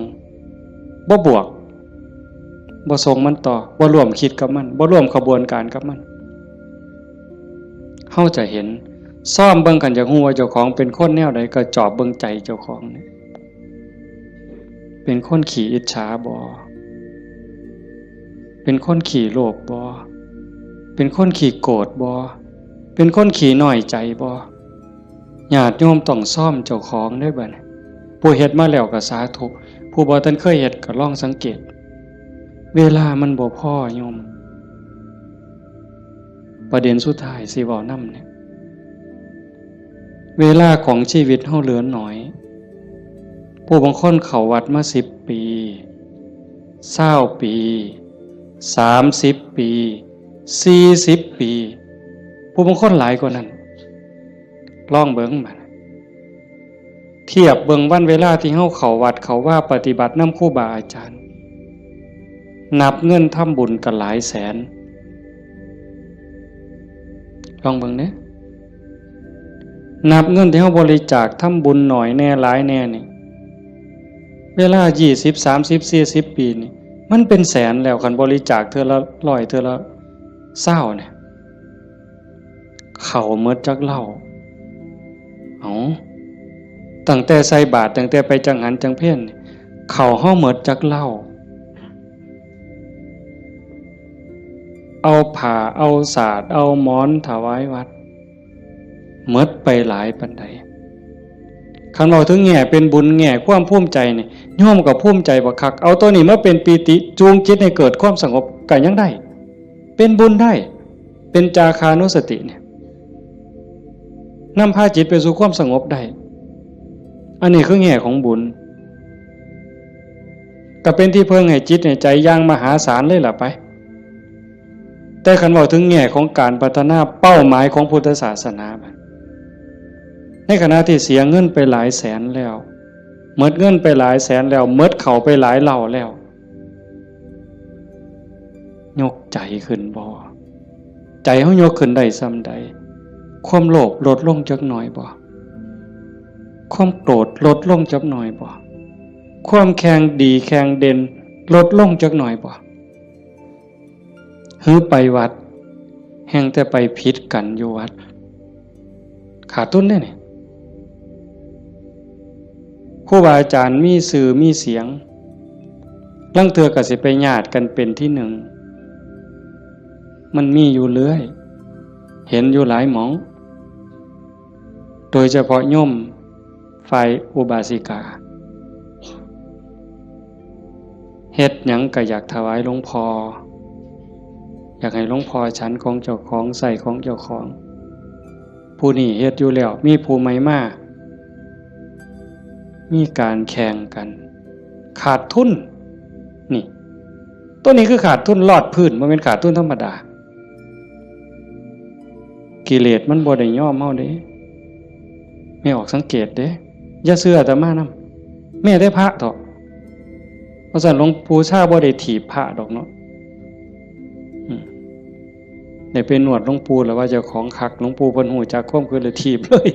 Speaker 1: บ่บวกบ่ทรงมันต่อบ่ร่วมคิดกับมันบ่ร่วมขบวนการกับมันเฮาจะเห็นซ่อมเบิ่งกันจากฮู้ว่าเจ้าของเป็นคนแนวใดก็จอบเบิ่งใจเจ้าของนี่เป็นคนขี้อิจฉาบ่เป็นคนขี้โลภบ่เป็นคนขี้โกรธบ่เป็นคนขี้น้อยใจบ่ญาติโยมต้องซ่อมเจ้าของได้บัดนี้ผู้เฮ็ดมาแล้วก็สาธุผู้บ่ทันเคยเฮ็ดก็ลองสังเกตเวลามันบ่พอโยมประเด็นสุดท้ายสิเว้านำเนี่ยเวลาของชีวิตเฮาเหลือน้อยผู้บางคนเข้าวัดมา10 ปี20 ปี30 ปี40 ปีผู้บางคนหลายกว่านั้นลองเบิ่งมันเทียบเบิ่งวันเวลาที่เฮาเข้าวัดเข้าว่าปฏิบัตินำครูบาอาจารย์นับเงินทำบุญกันหลายแสนลองเบิ่งเด้นับเงินที่เฮาบริจาคทำบุญหน่อยแน่หลายแน่นี่เวลา20 30 40 ปีนี่มันเป็นแสนแล้วคันบริจาคเทื่อละ100เทื่อละ20เนี่ยเข้าหมดจักเหล้าตั้งแต่ใส่บาตรตั้งแต่ไปจังหันจังเพ่นเข้าเฮาหมดจักเหล้าเอาผ้าเอาสาดเอาหมอนถวายวัดหมดไปหลายปานใดคันเว้าถึงแง่เป็นบุญแง่ความภูมิใจนี่โยมก็ภูมิใจบักคักเอาตัวนี้มาเป็นปีติจูงจิตให้เกิดความสงบก็ยังได้เป็นบุญได้เป็นจาคานุสติเนี่ยนำพาจิตไปสู่ความสงบได้อันนี้คือแง่ของบุญก็เป็นที่เพิ่งให้จิตให้ใจอย่างมหาศาลเลยล่ะไปแต่คันเว้าถึงแง่ของการพัฒนาเป้าหมายของพุทธศาสนาในขณะที่เสียเงินไปหลายแสนแล้วหมดเงินไปหลายแสนแล้วหมดเข้าไปหลายเหล่าแล้วยกใจขึ้นบ่ใจเฮายกขึ้นได้ส่ำใดความโลภลดลงจักหน่อยบ่ความโกรธลดลงจักหน่อยบ่ความแข็งดีแข็งเด่นลดลงจักหน่อยบ่หือไปวัดแห่งแต่ไปผิดกันอยู่วัดขาดทุนได้นี่ครูบาอาจารย์มีสื่อมีเสียงลังเทื่อก็สิไปญาติกันเป็นที่หนึ่งมันมีอยู่เรื่อยเห็นอยู่หลายหมองโดยเฉพาะโยมฝ่ายอุบาสิกาเฮ็ดหยังก็อยากถวายหลวงพ่ออยากให้หลวงพ่อฉันของเจ้าของใส่ของเจ้าของผู้นี้เฮ็ดอยู่แล้วมีผู้ใหม่มามีการแข่งกันขาดทุนนี่ตัวนี้คือขาดทุนลอดพื้นบ่แม่นขาดทุนธรรมดากิเลสมันบ่ได้ยอมเฮาเด้ไม่ออกสังเกตเด้อย่าเชื่ออาตมานำ แม้แต่พระเถาะเพราะฉะนั้นหลวงปู่ชาบ่ได้ถีบพระดอกเนาะได้ไปหนวดหลวงปู่แล้วว่าเจ้าของคักหลวงปู่เพิ่นฮู้จักความคือเลยถีบเลย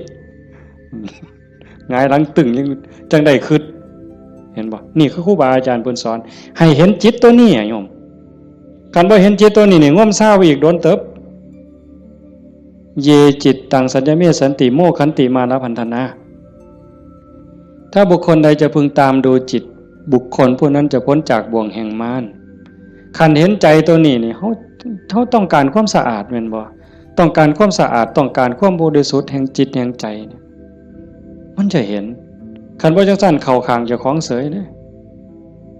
Speaker 1: หงายหลังตึงยังจังได้คิดเห็นบ่นี่คือครูบาอาจารย์เพิ่นสอนให้เห็นจิตตัวนี้โยมคันบ่เห็นจิตตัวนี้นี่ง่มเศร้าอีกโดนเติบเยจิตตังสัญญเมสันติโมขันติมานะพันธนาถ้าบุคคลใดจะพึงตามดูจิตบุคคลผู้นั้นจะพ้นจากบ่วงแห่งมารคันเห็นใจตัวนี้นี่เขาต้องการความสะอาดแม่นบ่ต้องการความสะอาดต้องการความบริสุทธิ์แห่งจิตแห่งใจเนี่ยมันจะเห็นคันบ่จังซั่นเข้าข้างเจ้าของเสยเด้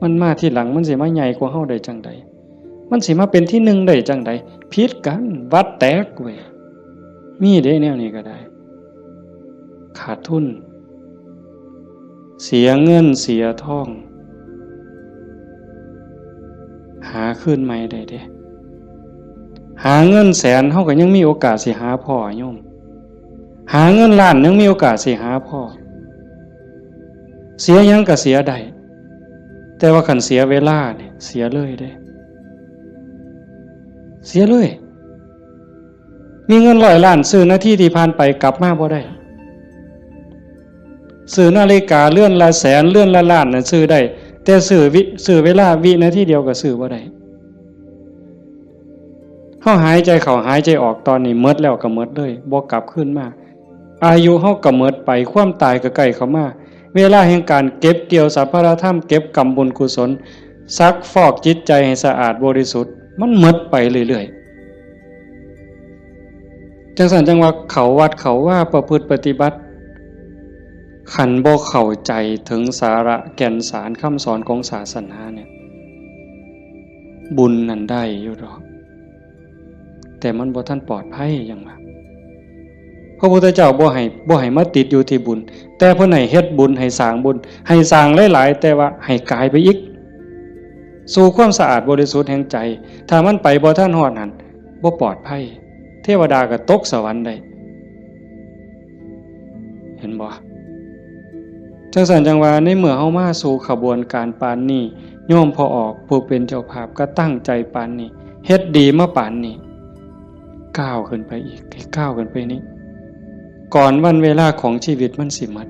Speaker 1: มันมาที่หลังมันสิมาใหญ่กว่าเฮาได้จังใดมันสิมาเป็นที่หนึ่งได้จังใดผิดกันวัดแตกเว้ยมีเด้แนวนี้ก็ได้ขาดทุนเสียเงินเสียทองหาคืนใหม่ได้เด้หาเงินแสนเฮาก็ยังมีโอกาสสิหาพ่อโยมหาเงินล้านยังมีโอกาสสิหาพ่อเสียยังก็เสียได้แต่ว่าคันเสียเวลาเนี่ยเสียเลยเด้เสียเลยมีเงิน100 ล้านซื้อนาทีที่ผ่านไปกลับมาบ่ได้ซื้อนาฬิกาเลื่อนละแสนเลื่อนละล้านน่ะซื้อได้แต่ซื้อเวลาวินาทีเดียวก็ซื้อบ่ได้เฮาหายใจเข้าหายใจออกตอนนี้หมดแล้วก็หมดเลยบ่กลับคืนมาอายุเฮาก็หมดไปความตายก็ใกล้เข้ามาเวลาแห่งการเก็บเกี่ยวสัพพะธรรมเก็บกรรมบุญกุศลซักฟอกจิตใจให้สะอาดบริสุทธิ์มันหมดไปเรื่อยๆจังซั่นจังว่าเขาวัดเขาว่าประพฤติปฏิบัติขันบ่เข้าใจถึงสาระแก่นสารคำสอนของศาสนาเนี่ยบุญนั้นได้อยู่ดอกแต่มันบ่ทันปลอดภัยอย่างว่าพระพุทธเจ้าบ่ให้มาติดอยู่ที่บุญแต่เพิ่นให้เฮ็ดบุญให้สร้างบุญให้สร้างหลายๆแต่ว่าให้กายไปอีกสู่ความสะอาดบริสุทธิ์แห่งใจถ้ามันไปบ่ทันฮอดนั้นบ่ปลอดภัยเทวดาก็ตกสวรรค์ได้เห็นบ่จังซั่นจังว่าในเมื่อเฮามาสู่ขบวนการปานนี้โยมพอออกผู้เป็นเจ้าภาพก็ตั้งใจปานนี้เฮ็ดดีมาปานนี้ก้าวขึ้นไปอีกก้าวขึ้นไปนี้ก่อนวันเวลาของชีวิตมันสิหมด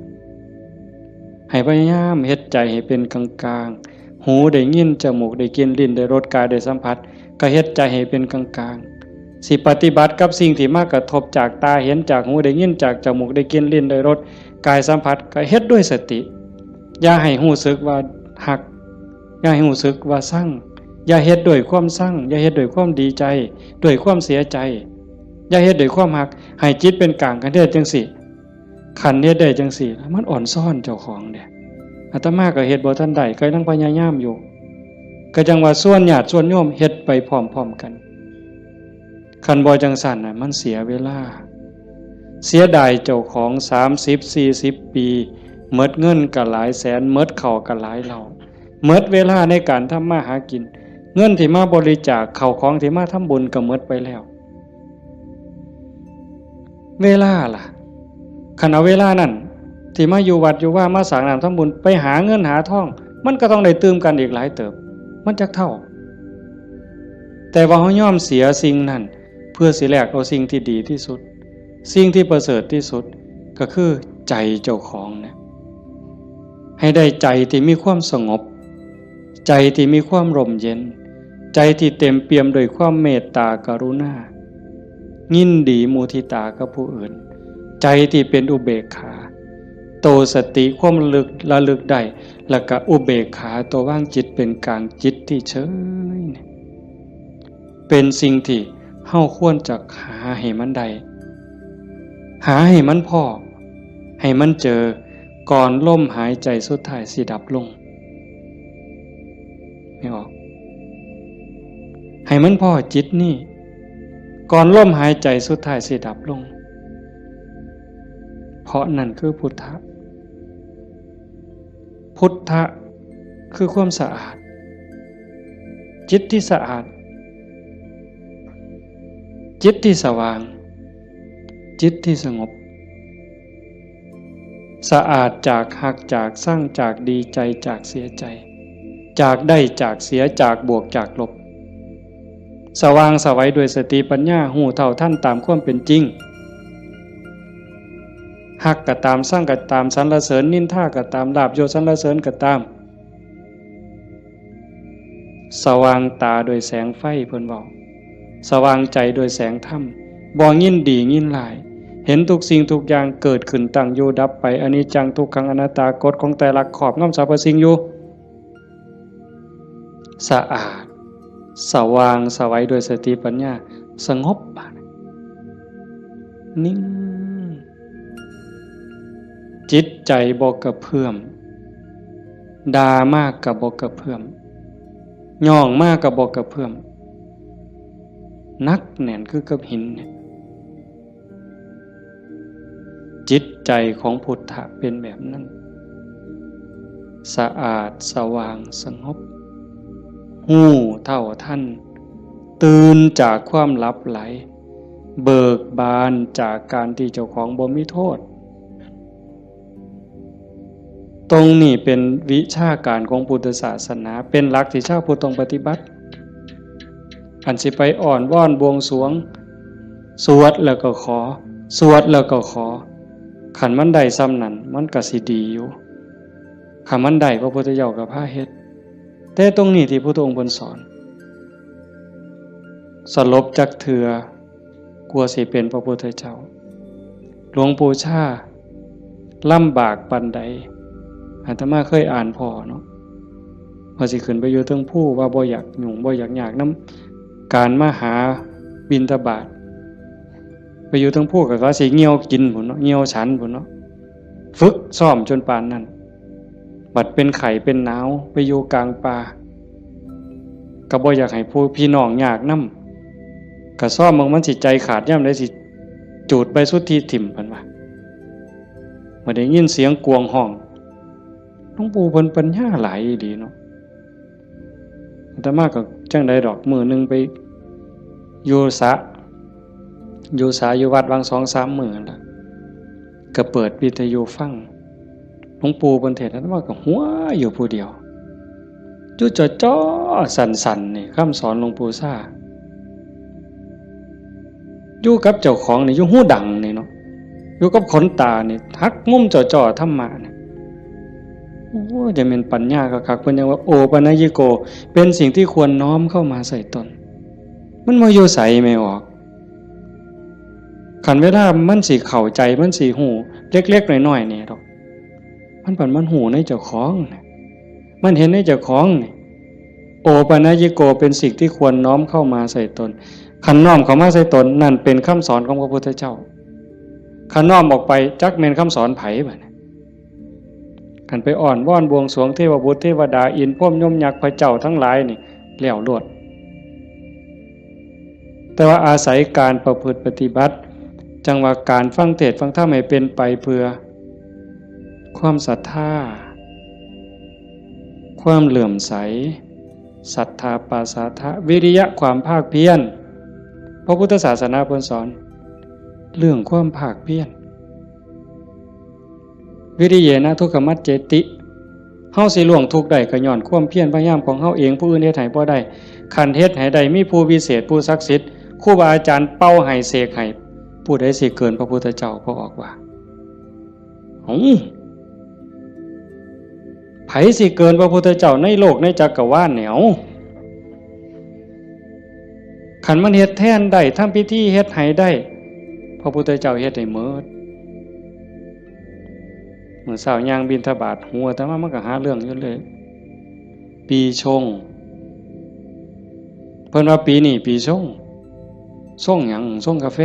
Speaker 1: ให้พยายามเฮ็ดใจให้เป็นกลางๆหูได้ยินจมูกได้กลิ่นลิ้นได้รสกายได้สัมผัสก็เฮ็ดใจให้เป็นกลางๆสิปฏิบัติกับสิ่งที่มากระทบจากตาเห็นจากหูได้ยินจากจมูกได้กลิ่นลิ้นได้รสกายสัมผัสก็เฮ็ดด้วยสติอย่าให้รู้สึกว่าหักอย่าให้รู้สึกว่าสั่งอย่าเฮ็ดด้วยความสั่งอย่าเฮ็ดด้วยความดีใจด้วยความเสียใจอย่าเฮ็ดด้วยความหักให้จิตเป็นกลางกันเด้อจังสิขันเฮ็ดได้จังสิมันอ่อนซ่อนเจ้าของเด้อาตมาก็เฮ็ดบ่ทันได้ก็ยังพยายามอยู่ก็จังว่าส่วนญาติส่วนโยมเฮ็ดไปพร้อมๆกันคันบ่จังซั่นน่ะมันเสียเวลาเสียดายเจ้าของ30-40 ปีหมดเงินก็หลายแสนหมดข้าวก็หลายเหล่าหมดเวลาในการทำมาหากินเงินที่มาบริจาคข้าวของที่มาทำบุญก็หมดไปแล้วเวลาล่ะคันเอาเวลานั้นที่มาอยู่วัดอยู่ว่ามาสร้างน้ำทำบุญไปหาเงินหาทองมันก็ต้องได้ตื่มกันอีกหลายเติบมันจักเท่าแต่ว่าเฮายอมเสียสิ่งนั้นเพื่อสิแลกเอาสิ่งที่ดีที่สุดสิ่งที่ประเสริฐที่สุดก็คือใจเจ้าของเนี่ยให้ได้ใจที่มีความสงบใจที่มีความร่มเย็นใจที่เต็มเปี่ยมด้วยความเมตตากรุณายินดีมุทิตากับผู้อื่นใจที่เป็นอุเบกขาโตสติความระลึกได้แล้วก็อุเบกขาตัวว่างจิตเป็นกลางจิตที่เฉยเป็นสิ่งที่เฮาควรจะหาให้มันได้หาให้มันพอให้มันเจอก่อนลมหายใจสุดท้ายสิดับลงไม่ออกให้มันพอจิตนี่ก่อนลมหายใจสุดท้ายสิดับลงเพราะนั่นคือพุทธะพุทธะคือความสะอาดจิตที่สะอาดจิตที่สว่างจิตที่สงบ สะอาดจากหักจากสร้างจากดีใจจากเสียใจจากได้จากเสียจากบวกจากลบสว่างสวัยด้วยสติปัญญาหูเท่าท่านตามความเป็นจริงหักก็ตามสร้างก็ตามสรรเสริญนินทาก็ตามลาภยศสรรเสริญก็ตามสว่างตาโดยแสงไฟเพิ่นบอกสว่างใจโดยแสงธรรมบ่ยินดียินร้ายเห็นทุกสิ่งทุกอย่างเกิดขึ้นตั้งอยู่ดับไปอนิจจังทุกขังอนัตตากฎของแต่ละขอบงำสรรพสิ่งอยู่สะอาดสว่างสวัยด้วยสติปัญญาสงบนิ่งจิตใจบ่กระเพื่อมด่ามากกับบ่กระเพื่อมย่องมากกับบ่กระเพื่อมนักแน่นคือกับหินเนี่ยจิตใจของพุทธะเป็นแบบนั้นสะอาดสว่างสงบหูเท่าท่านตื่นจากความลับไหลเบิกบานจากการที่เจ้าของบ่มีโทษตรงนี้เป็นวิชาการของพุทธศาสนาเป็นหลักที่ชาวพุทธต้องปฏิบัติอันสิไปอ่อนว่อนบวงสรวงสวดแล้วก็ขอสวดแล้วก็ขอขันมันได้ซ้ำนั้นมันก็สิดีอยู่ขันมันได้พระพุทธเจ้าก็พาเฮ็ดแต่ตรงนี้ที่พระพุทธองค์เพิ่นสอนสลบจักเทื่อกลัวสิเป็นพระพุทธเจ้าหลวงปู่ชาลำบากปานใดอาตมาเคยอ่านพอเนาะว่าสิขึ้นไปอยู่เทิงภูว่าบ่อยากยุ่งบ่อยากยากนำการมาหาบิณฑบาตไปอยู่เทิงภูก็ว่าสิเหี่ยวกินพุ่นเนาะเหี่ยวฉันพุ่นเนาะฝึกซ้อมจนปานนั้นบัดเป็นไข้เป็นหนาวไปอยู่กลางป่าก็บ่อยากให้ผู้พี่น้องยากนำก็ซ้อมมันสิใจขาดยามใดสิจูดไปสุดที่ถิ่มเพิ่นว่าบ่ได้ยินเสียงกวงห้องหลวงปู่เพิ่นปัญญาหลายดีเนาะอาตมาก็จังได๋ดอกมื้อนึงไปอยู่อยู่วัดวัง 2-3 มื้อนั่นล่ะก็เปิดวิทยุฟังหลวงปู่เพิ่นเทศน์อาตมาก็หัวอยู่ผู้เดียวจุจ่อๆสั่นๆนี่คำสอนหลวงปู่ซ่าอยู่กับเจ้าของนี่อยู่หูดังนี่เนาะอยู่กับขนตานี่ทักงุ่มจ่อๆธรรมะนี่โอ้จะเป็นปัญญาคักๆเพิ่นยังว่าโอปนัญญิโกเป็นสิ่งที่ควรน้อมเข้ามาใส่ตนมันบ่อยู่ไสไม่ออกคันเวลามันสิเข้าใจมันสิฮู้เล็กๆน้อยๆนี่ดอกมันหูในเจ้าของมันเห็นในเจ้าของนี่โอปนัญญิโกเป็นสิ่งที่ควรน้อมเข้ามาใส่ตนคันน้อมเข้ามาใส่ตนนั่นเป็นคำสอนของพระพุทธเจ้าคันน้อมออกไปจักแม่นคำสอนไผบัดนี้คันไปอ่อนว่อนบวงสรวงเทวบุตรเทวดาอินพรหมยมยักษ์พระเจ้าทั้งหลายนี่แล้วโลดแต่ว่าอาศัยการประพฤติปฏิบัติจังว่าการฟังเทศน์ฟังธรรมให้เป็นไปเพื่อความศรัทธาความเหลื่อมใสศรัทธาปาสาทะวิริยะความภาคเพียรพระพุทธศาสนาเพิ่นสอนเรื่องความภาคเพียรวิริยะนะทุกขมัจเจติเฮาสิล่วงทุกข์ได้ก็ย้อนความเพียรพยายามของเฮาเองผู้อื่นเฮ็ดให้บ่ได้คันเฮ็ดให้ได้มีผู้วิเศษผู้ศักดิ์สิทธิ์ครูบาอาจารย์เป่าให้เสกให้ผู้ใดสิเกินพระพุทธเจ้าพระออกว่าไผสิเกินพระพุทธเจ้าในโลกในจักรวาลเนี่ยคันมันเฮ็ดแทนได้ทำพิธีเฮ็ดให้ได้พระพุทธเจ้าเฮ็ดให้หมดเมื่อเช้าย่างบิณฑบาตหัวแต่ว่ามันก็หาเรื่องอยู่เลยปีชงเพิ่นว่าปีนี้ปีชงหยังชงกาแฟ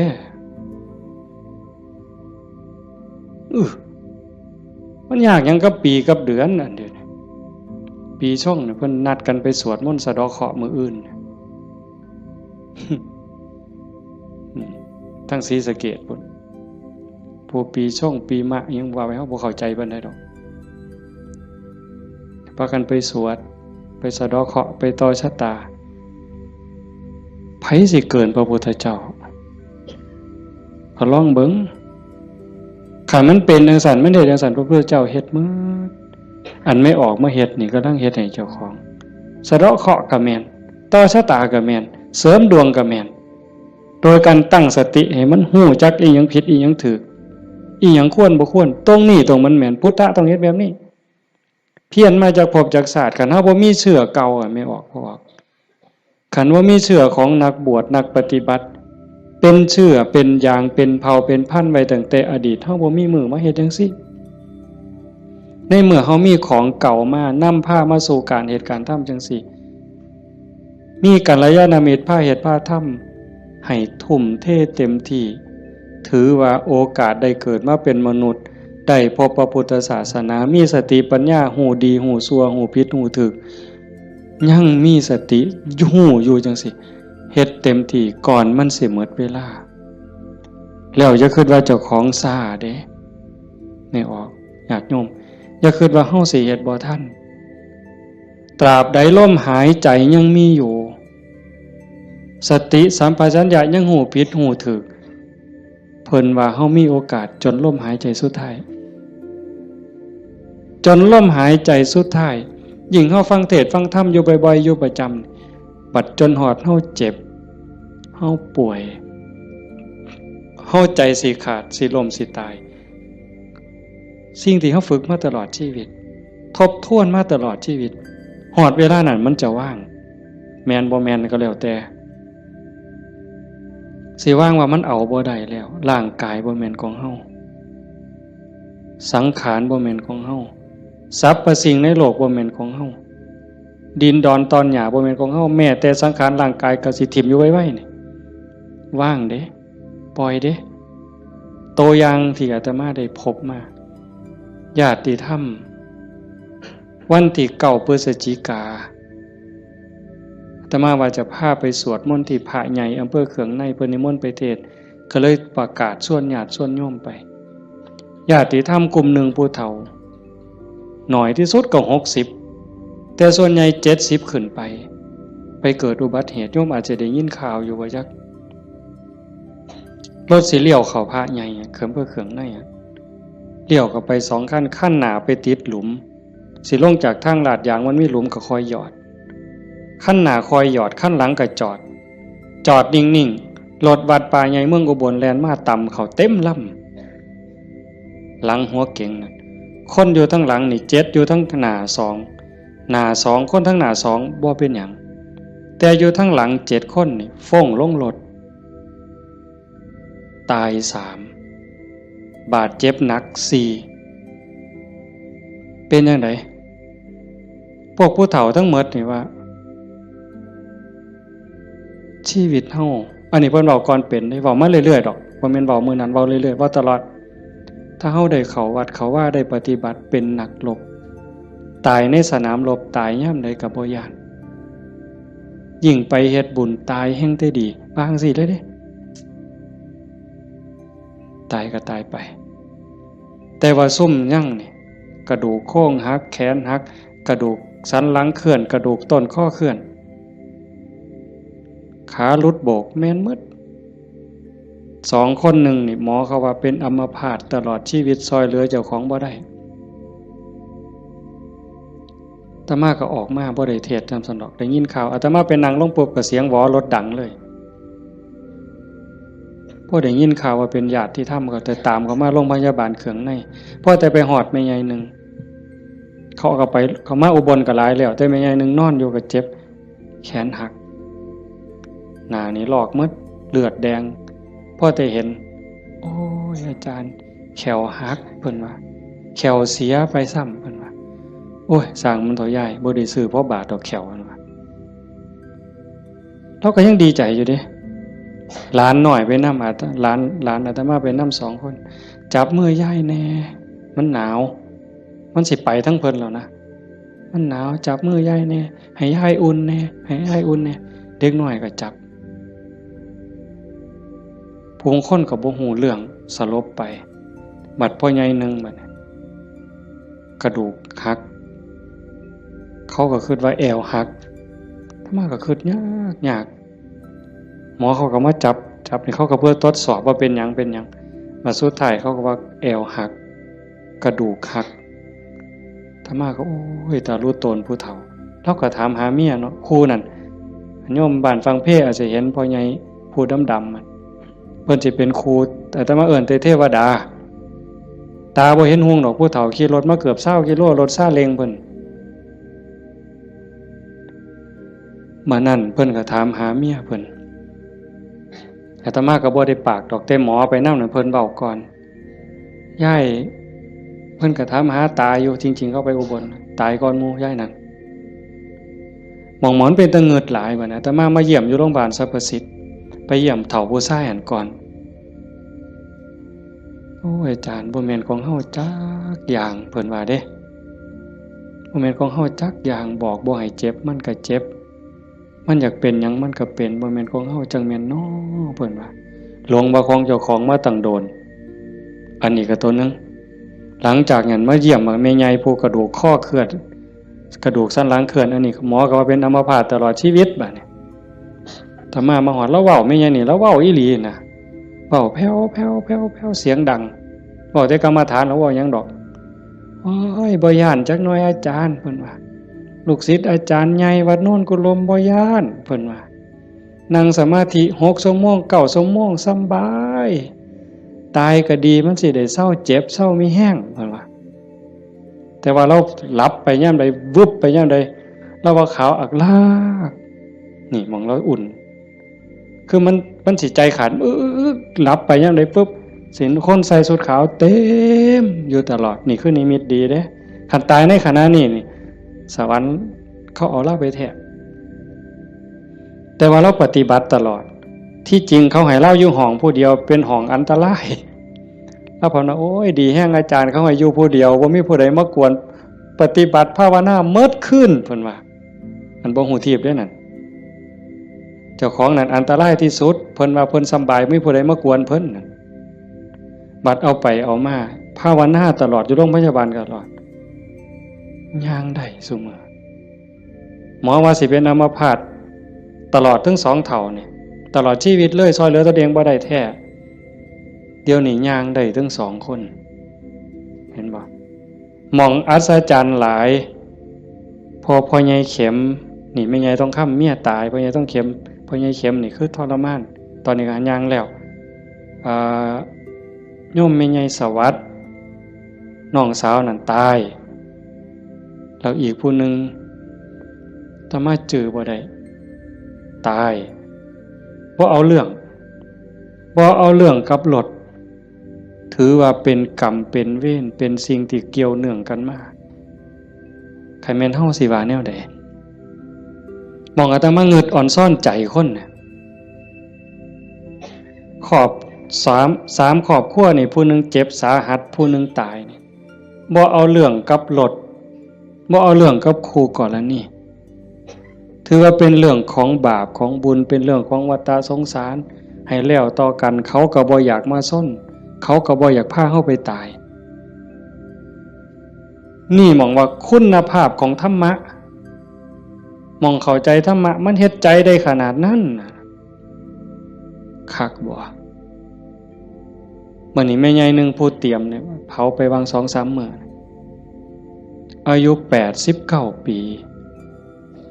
Speaker 1: มันยากหยังกับปีกับเดือนนั่นเด้อปีชงเนี่ยเพิ่นนัดกันไปสวดมนต์สะเดาะเคราะห์มื้ออื่นทั้งศรีสะเกษพุ่นผู้ปีชงปีมะยังว่าไว้เฮาบ่เข้าใจปานใดดอกพากันไปสวดไปสะเดาะเคราะห์ไปต่อชะตาไผสิเกินพระพุทธเจ้าก็ลองเบิ่ง ขันมันเป็นจังสันมันเฮ็ดจังสันพระพุทธเจ้าเฮ็ดมื้ออันไม่ออกมาเฮ็ดนี่ก็ต้องเฮ็ดให้เจ้าของสะเดาะเคราะห์ก็แม่นต่อชะตาก็แม่นเสริมดวงก็แม่นโดยการตั้งสติให้มันฮู้จักอีหยังผิดอีหยังถูกอีหยังควรบ่ควรตรงนี้ตรงมันแม่นพุทธะต้องเฮ็ดแบบนี้เพี้ยนมาจากภพจากศาสตร์คันเฮาบ่มีเชื่อเก่าไม่ออกคันว่ามีเชื่อของนักบวชนักปฏิบัติเป็นเชื่อเป็นอย่างเป็นเผ่าเป็นพันธุ์ไว้ตั้งแต่อดีตเฮาบ่มีมือมาเฮ็ดจังซี่ในเมื่อเฮามีของเก่ามานำพามาสู่การเหตุการณ์ทำจังซี่มีกัลยาณมิตรพาเหตุพาทำให้ทุ่มเทเต็มที่ถือว่าโอกาสได้เกิดมาเป็นมนุษย์ได้พบพระพุทธศาสนามีสติปัญญาหูดีหูชั่วหูผิดหูถูกยังมีสติหูอยู่จังสิเฮ็ดเต็มที่ก่อนมันสิหมดเวลาแล้วอย่าคิดว่าเจ้าของซ่าเด้ไม่ออกญาติโยมอย่าคิดว่าเฮาสิเฮ็ดบ่ทันตราบใดลมหายใจยังมีอยู่สติสัมปชัญญะยังหูผิดหูถูกเพิ่นว่าเฮามีโอกาสจนลมหายใจสุดท้ายจนลมหายใจสุดท้ายยิ่งเฮาฟังเทศน์ฟังธรรมอยู่บ่อยๆอยู่ประจำบัดจนหอดเฮาเจ็บเฮาป่วยเฮาใจสิขาดสิล้มสิตายสิ่งที่เฮาฝึกมาตลอดชีวิตทบทวนมาตลอดชีวิตหอดเวลานั้นมันจะว่างแม่นบ่แม่นก็แล้วแต่สิว่างว่ามันเอาบ่ได้แล้วร่างกายบ่แม่นของเฮาสังขารบ่แม่นของเฮาสรรพสิ่งในโลกบ่แม่นของเฮาดินดอนตอนหญ้าบ่แม่นของเฮาแม้แต่สังขารร่างกายก็สิทิ่มอยู่ไว้ๆนี่ว่างเด้ปล่อยเด้ตัวอย่างที่อาตมาได้พบมาญาติธรรมวันที่9 พฤศจิกายนอาตมาว่าจะพาไปสวดมนต์ที่พระใหญ่อำเภอเขืองในเพิ่นนิมนต์ไปเทศน์ก็เลยประกาศชวนญาติชวนโยมไปญาติธรรมกลุ่มหนึ่งผู้เฒ่าหน่อยที่สุดก็60แต่ส่วนใหญ่70ขึ้นไปเกิดอุบัติเหตุโยมอาจจะได้ยินข่าวอยู่ว่าจักรถสิเลี้ยวเข้าพระใหญ่เขื่อนเพื่อเขื่องในเลี้ยวเข้าไป2ขั้นหน้าไปติดหลุมสิลงจากทางลาดยางมันมีหลุมก็คอยหยอดขั้นหน้าคอยหยอดขั้นหลังก็จอดนิ่งๆรถวัดป่าใหญ่เมืองอุบลแล่นมาต่ำเข้าเต็มลำหลังหัวเก๋งนั่นคนอยู่ทั้งหลังนี่7อยู่ทั้งหน้า2คนทั้งหน้า2บ่เป็นหยังแต่อยู่ทั้งหลัง7คนนี่ฟ้องลงรถตาย3บาดเจ็บหนัก4เป็นจังไดพวกผู้เฒ่าทั้งหมดนี่ว่าชีวิตเฮาอันนี้เพิ่นเว้าก่อนเป็นได้เว้ามาเรื่อยๆดอกบ่แม่นเว้ามื้อนั้นเว้าเรื่อยๆเว้าตลอดถ้าเฮาได้เข้าวัดเข้าว่าได้ปฏิบัติเป็นนักรบตายในสนามรบตายยามใดก็บ่ย้านยิ่งไปเฮ็ดบุญตายแห่งแต่ดีบางสิเลยเด้ตายก็ตายไปแต่ว่าซุ่มยั่งนี่กระดูกโค้งหักแขนหักกระดูกสันหลังเคลื่อนกระดูกต้นข้อเคลื่อนขาหลุดโบกแม่นหมด2คนหนึ่งนี่หมอเขาว่าเป็นอัมพาตตลอดชีวิตซอยเหลือเจ้าของบ่ได้อาตมาก็ออกมาบ่ได้เทศน์จำสนอกได้ยินข่าวอาตมาไปนั่งลงปุ๊บก็เสียงหวอรถดังเลยพอได้ยินข่าวว่าเป็นญาติที่ทำก็แต่ตามเขามาโรงพยาบาลเขืองในพอแต่ไปหอดแม่ใหญ่นึงเขาก็ไปเขามาอุบลก็หลายแล้วแต่แม่ใหญ่นึงนอนอยู่ก็เจ็บแขนหักหน้านี่ลอกหมดเลือดแดงพอแต่เห็นโอ้ยอาจารย์แขวหักเพิ่นว่าแขวเสียไปซ้ำเพิ่นว่าโอ้ยสร้างมันเถาใหญ่บ่ได้ซื้อเพราะบาทดอกแขวเพิ่นว่าเราก็ยังดีใจอยู่เด้หลานหน่อยไปนำหลานอาตมาไปนำ2คนจับมือยายแน่มันหนาวมันสิไปทั้งเพิ่นแล้วนะมันหนาวจับมือยายแน่ให้ยายอุ่นแน่ให้ยายอุ่นแน่เด็กน้อยก็จับผู้คนก็บ่ฮู้เรื่องสลบไปบัดพ่อใหญ่นึงบัดกระดูกหักเขาก็คิดว่าแอวหักถ้ามาก็คิดยากหมอเขาก็มาจับนี่เขาก็เพื่อทดสอบว่าเป็นหยัง มาสุดท้ายเขาก็ว่าแอวหักกระดูกหักธรรมาก็โอ้ยตารู้ตนผู้เฒ่าเราก็ถามหาเมียเนาะครูนั่นโยมบ้านฟังเพลอาจจะเห็นพ่อใหญ่ผู้ดำๆมันเพิ่นสิเป็นครูแต่ธรรมาเอิ้นแต่เทวดาตาบ่เห็นห่วงดอกผู้เฒ่าขี่รถมาเกือบ20กิโลรถซาเล้งเพิ่นมานั่นเพิ่นก็ถามหาเมียเพิ่นอาตมาก็บ่ได้ปากดอกแต่หมอไปนำนั่นเพิ่นเว้าก่อนยายเพิ่นก็ถามหาตาอยู่จริงๆเขาไปอุบลตายก่อนหมู่ยายนั่นหมองหมอนเป็นตะเงิดหลายบัดน่ะอาตมาเยี่ยมอยู่โรงพยาบาลสรรพสิทธิ์ไปเยี่ยมเฒ่าผู้ชายหันก่อนโอ้ยอาจารย์บ่แม่นของเฮาจักอย่างเพิ่นว่าเด้บ่แม่นของเฮาจักอย่างบอกบ่ให้เจ็บมันก็เจ็บมันอยากเป็นหยังมันก็เป็นบ่แม่นของเฮาจังแม่นน้อเพิ่นว่าหลงว่าของเจ้าของมาตั้งโดนอันนี้ก็ตัวนึงหลังจากนั้นมาเยี่ยมแม่ใหญ่ผู้กระดูกข้อเคลื่อนกระดูกสันหลังเคลื่อนอันนี้หมอก็ว่าเป็นอัมพาตตลอดชีวิตบัดนี้ถ้ามาฮอดแล้วเว้าแม่ใหญ่นี่แล้วเว้าอีหลีน่ะเว้าแผ่วๆๆๆเสียงดังเว้าแต่กรรมฐานแล้วเว้าหยังดอกโอ้ยบ่ย้านจักหน่อยอาจารย์เพิ่นว่าลูกศิษย์อาจารย์ใหญ่วัดโน่นกุลมบ่ย้านเพิ่นว่านั่งสมาธิ6 ชั่วโมง9 ชั่วโมงสำบายตายก็ดีมันสิได้เศร้าเจ็บเศร้ามีแห้งเพิ่นว่าแต่ว่าเราหลับไปยามใดวึบไปยามใดเราว่าขาวอักลากนี่มองเราอุ่นคือมันสิใจขาดหลับไปยามใดปุ๊บสิคนใส่ชุดขาวเต็มอยู่ตลอดนี่คือนิมิตดีเด้คันตายในขณะนี้นี่สวรรค์เขาเอาเราไปแท้แต่ว่าเราปฏิบัติตลอดที่จริงเขาให้เราอยู่ห้องผู้เดียวเป็นห้องอันตรายแล้วพอนะโอ้ยดีแห้งอาจารย์เขาให้อยู่ผู้เดียวบ่มีผู้ใดมากวนปฏิบัติภาวนาเมิดขึ้นเพิ่นว่าอันบ่ฮู้ทิพย์เด้นั่นเจ้าของนั่นอันตรายที่สุดเพิ่นว่าเพิ่นสำบายไม่มีผู้ใดมากวนเพิ่นนั่นบัดเอาไปเอามาภาวนาตลอดอยู่โรงพยาบาลตลอดย่างได้ซุมื้อหมอว่าสิเป็นอัมพาตตลอดทั้ง2เท่านี่ตลอดชีวิตเลยซอยเหลือตัวเองบ่ได้แท้เดี๋ยวนี้ย่างได้ทั้ง2คนเห็นบ่มองอัศจรรย์หลายพอใหญ่เข็มนี่แม่ใหญ่ต้องค้ำเมียตายพ่อใหญ่ต้องเข็มพ่อใหญ่เข็มนี่คือทรมานตอนนี้ก็ย่างแล้วโยมแม่ใหญ่สวัสดิ์น้องสาวนั่นตายแล้วอีกผู้นึงถ้ามาเจอบ่ได้ตายบ่เอาเรื่องกับรถถือว่าเป็นกรรมเป็นเวรเป็นสิ่งที่เกี่ยวเนื่องกันมาใครแม่นเฮาสิว่าแนวใดมองอาตมาเงิดอ่อนซ่อนใจคนน่ะขอบ3ครอบครัวนี่ผู้นึงเจ็บสาหัสผู้นึงตายนี่บ่เอาเรื่องกับรถบ่เอาเรื่องกับครูกรณีถือว่าเป็นเรื่องของบาปของบุญเป็นเรื่องของวัฏสงสารให้แล้วต่อกันเขาก็บ่อยากมาซ่อนเขาก็บ่อยากพาเฮาไปตายนี่มองว่าคุณภาพของธรรมะมองเข้าใจธรรมะมันเฮ็ดใจได้ขนาดนั้นคักบ่มื้อนี้แม่ใหญ่นึงผู้เตรียมเนี่ยเผาไปวาง 2-3 มื้ออายุ89 ปี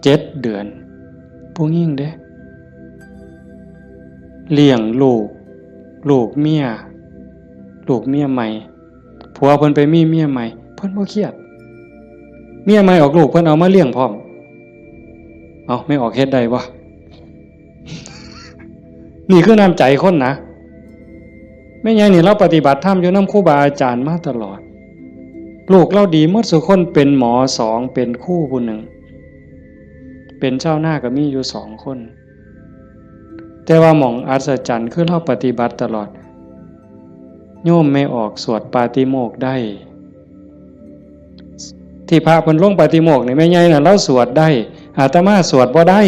Speaker 1: 7 เดือนผู้หญิงเด้เลี้ยงลูกเมียใหม่ผัวเพิ่นไปมีเมียใหม่เพิ่นบ่เครียดเมียใหม่ออกลูกเพิ่นเอามาเลี้ยงพร้อมเอาไม่ออกเฮ็ดได้บ่ นี่คือน้ำใจคนนะแม่ใหญ่นี่เราปฏิบัติธรรมอยู่นำครูบาอาจารย์มาตลอดลูกเราดีหมดทุกคนเป็นหมอ2เป็นครูผู้หนึ่งเป็นเจ้าหน้าก็มีอยู่2คนแต่ว่าหม่องอัศจรรย์คือเราปฏิบัติตลอดโยมไม่ออกสวดปาติโมกข์ได้ที่พระเพิ่นลงปาติโมกข์นี่แม่ใหญ่น่ะเราสวดได้อาตมาสวดบ่ได้